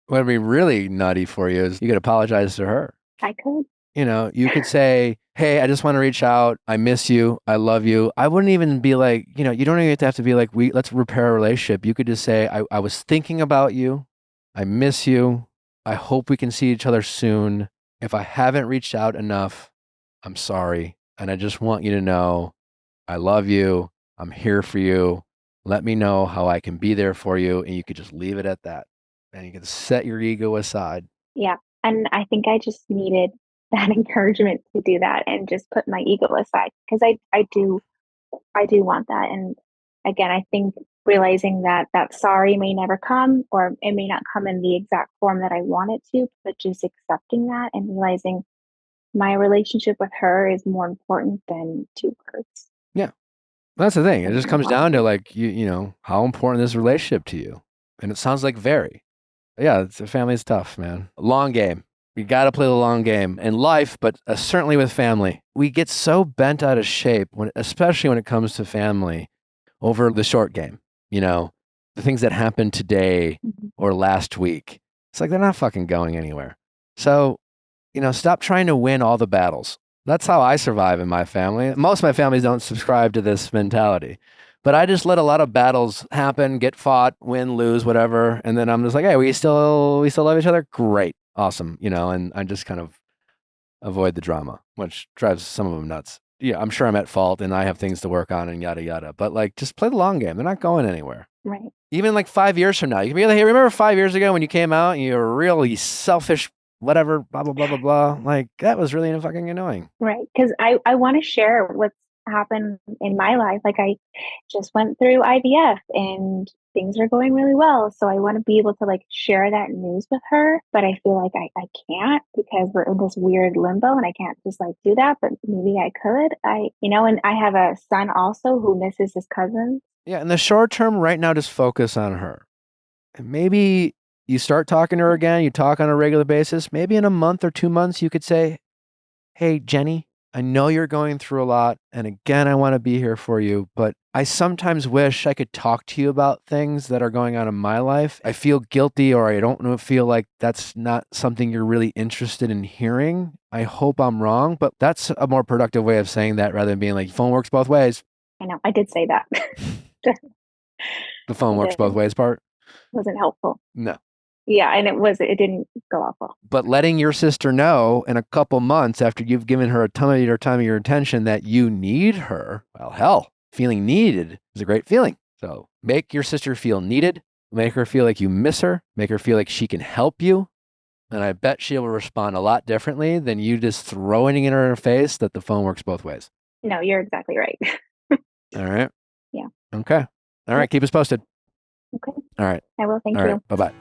What would be really nutty for you is you could apologize to her. I could. You could say, hey, I just want to reach out. I miss you. I love you. I wouldn't even be like, you don't even have to be like, let's repair a relationship. You could just say, I was thinking about you. I miss you. I hope we can see each other soon. If I haven't reached out enough, I'm sorry. And I just want you to know I love you. I'm here for you. Let me know how I can be there for you. And you could just leave it at that. And you can set your ego aside. Yeah. And I think I just needed that encouragement to do that and just put my ego aside because I do want that. And again, I think realizing that sorry may never come or it may not come in the exact form that I want it to, but just accepting that and realizing my relationship with her is more important than 2 words. Yeah. That's the thing. It just comes down to like, how important is this relationship to you? And it sounds like very. Yeah, family is tough, man. Long game. We got to play the long game in life, but certainly with family. We get so bent out of shape, especially when it comes to family, over the short game. The things that happened today or last week. It's like they're not fucking going anywhere. So, stop trying to win all the battles. That's how I survive in my family. Most of my families don't subscribe to this mentality. But I just let a lot of battles happen, get fought, win, lose, whatever. And then I'm just like, hey, we still love each other? Great. Awesome. And I just kind of avoid the drama, which drives some of them nuts. Yeah, I'm sure I'm at fault and I have things to work on and yada, yada. But like, just play the long game. They're not going anywhere. Right. Even like 5 years from now, you can be like, hey, remember 5 years ago when you came out and you were really selfish, whatever, blah, blah, blah, blah, blah. Like, that was really fucking annoying. Right. Because I want to share what's happened in my life. Like I just went through IVF and things are going really well. So I want to be able to like share that news with her, but I feel like I can't because we're in this weird limbo and I can't just like do that, but maybe I could. And I have a son also who misses his cousins. Yeah. In the short term right now, just focus on her. And maybe you start talking to her again, you talk on a regular basis. Maybe in a month or 2 months, you could say, hey, Jenny, I know you're going through a lot. And again, I want to be here for you, but I sometimes wish I could talk to you about things that are going on in my life. I feel guilty or I don't feel like that's not something you're really interested in hearing. I hope I'm wrong, but that's a more productive way of saying that rather than being like, phone works both ways. I know, I did say that. The phone works both ways part? Wasn't helpful. No. Yeah, and it didn't go off well. But letting your sister know in a couple months after you've given her a ton of your attention that you need her, well, hell, feeling needed is a great feeling. So make your sister feel needed, make her feel like you miss her, make her feel like she can help you. And I bet she will respond a lot differently than you just throwing in her face that the phone works both ways. No, you're exactly right. All right. Yeah. Okay. All right. Keep us posted. Okay. All right. I will. Thank All you. Right. Bye-bye.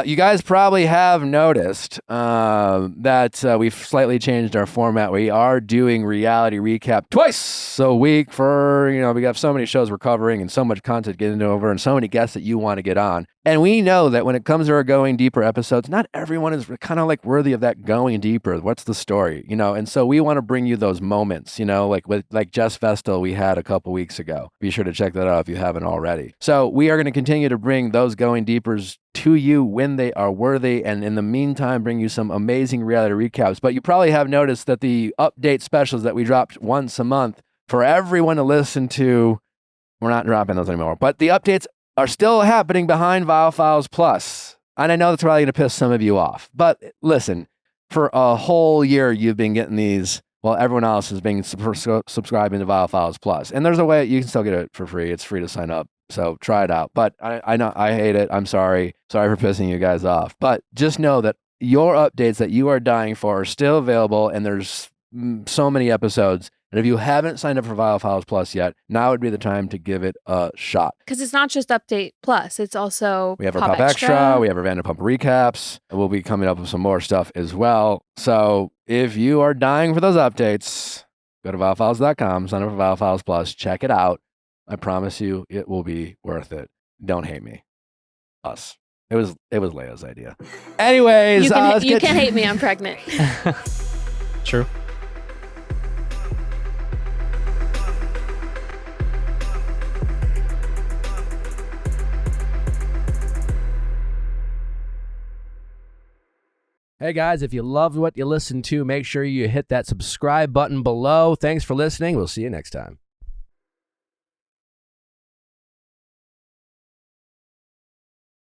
You guys probably have noticed that we've slightly changed our format. We are doing reality recap twice a week for, we got so many shows we're covering and so much content getting over and so many guests that you want to get on. And we know that when it comes to our going deeper episodes, not everyone is kind of like worthy of that going deeper. What's the story, And so we want to bring you those moments, like Jess Vestal we had a couple weeks ago. Be sure to check that out if you haven't already. So we are going to continue to bring those going deepers to you when they are worthy, and in the meantime, bring you some amazing reality recaps. But you probably have noticed that the update specials that we dropped once a month for everyone to listen to, we're not dropping those anymore. But the updates are still happening behind Viall Files Plus. And I know that's probably going to piss some of you off. But listen, for a whole year, you've been getting these while everyone else is being subscribing to Viall Files Plus. And there's a way you can still get it for free. It's free to sign up. So try it out. But I know I hate it. I'm sorry. Sorry for pissing you guys off. But just know that your updates that you are dying for are still available, and there's so many episodes. And if you haven't signed up for Viall Files Plus yet, now would be the time to give it a shot. Because it's not just Update Plus, it's also we have our Pop Extra, we have our Vanderpump recaps, and we'll be coming up with some more stuff as well. So if you are dying for those updates, go to viallfiles.com, sign up for Viall Files Plus, check it out. I promise you it will be worth it. Don't hate me. Us. It was Leia's idea. Anyways, you can't hate me, I'm pregnant. True. Hey guys, if you loved what you listened to, make sure you hit that subscribe button below. Thanks for listening. We'll see you next time.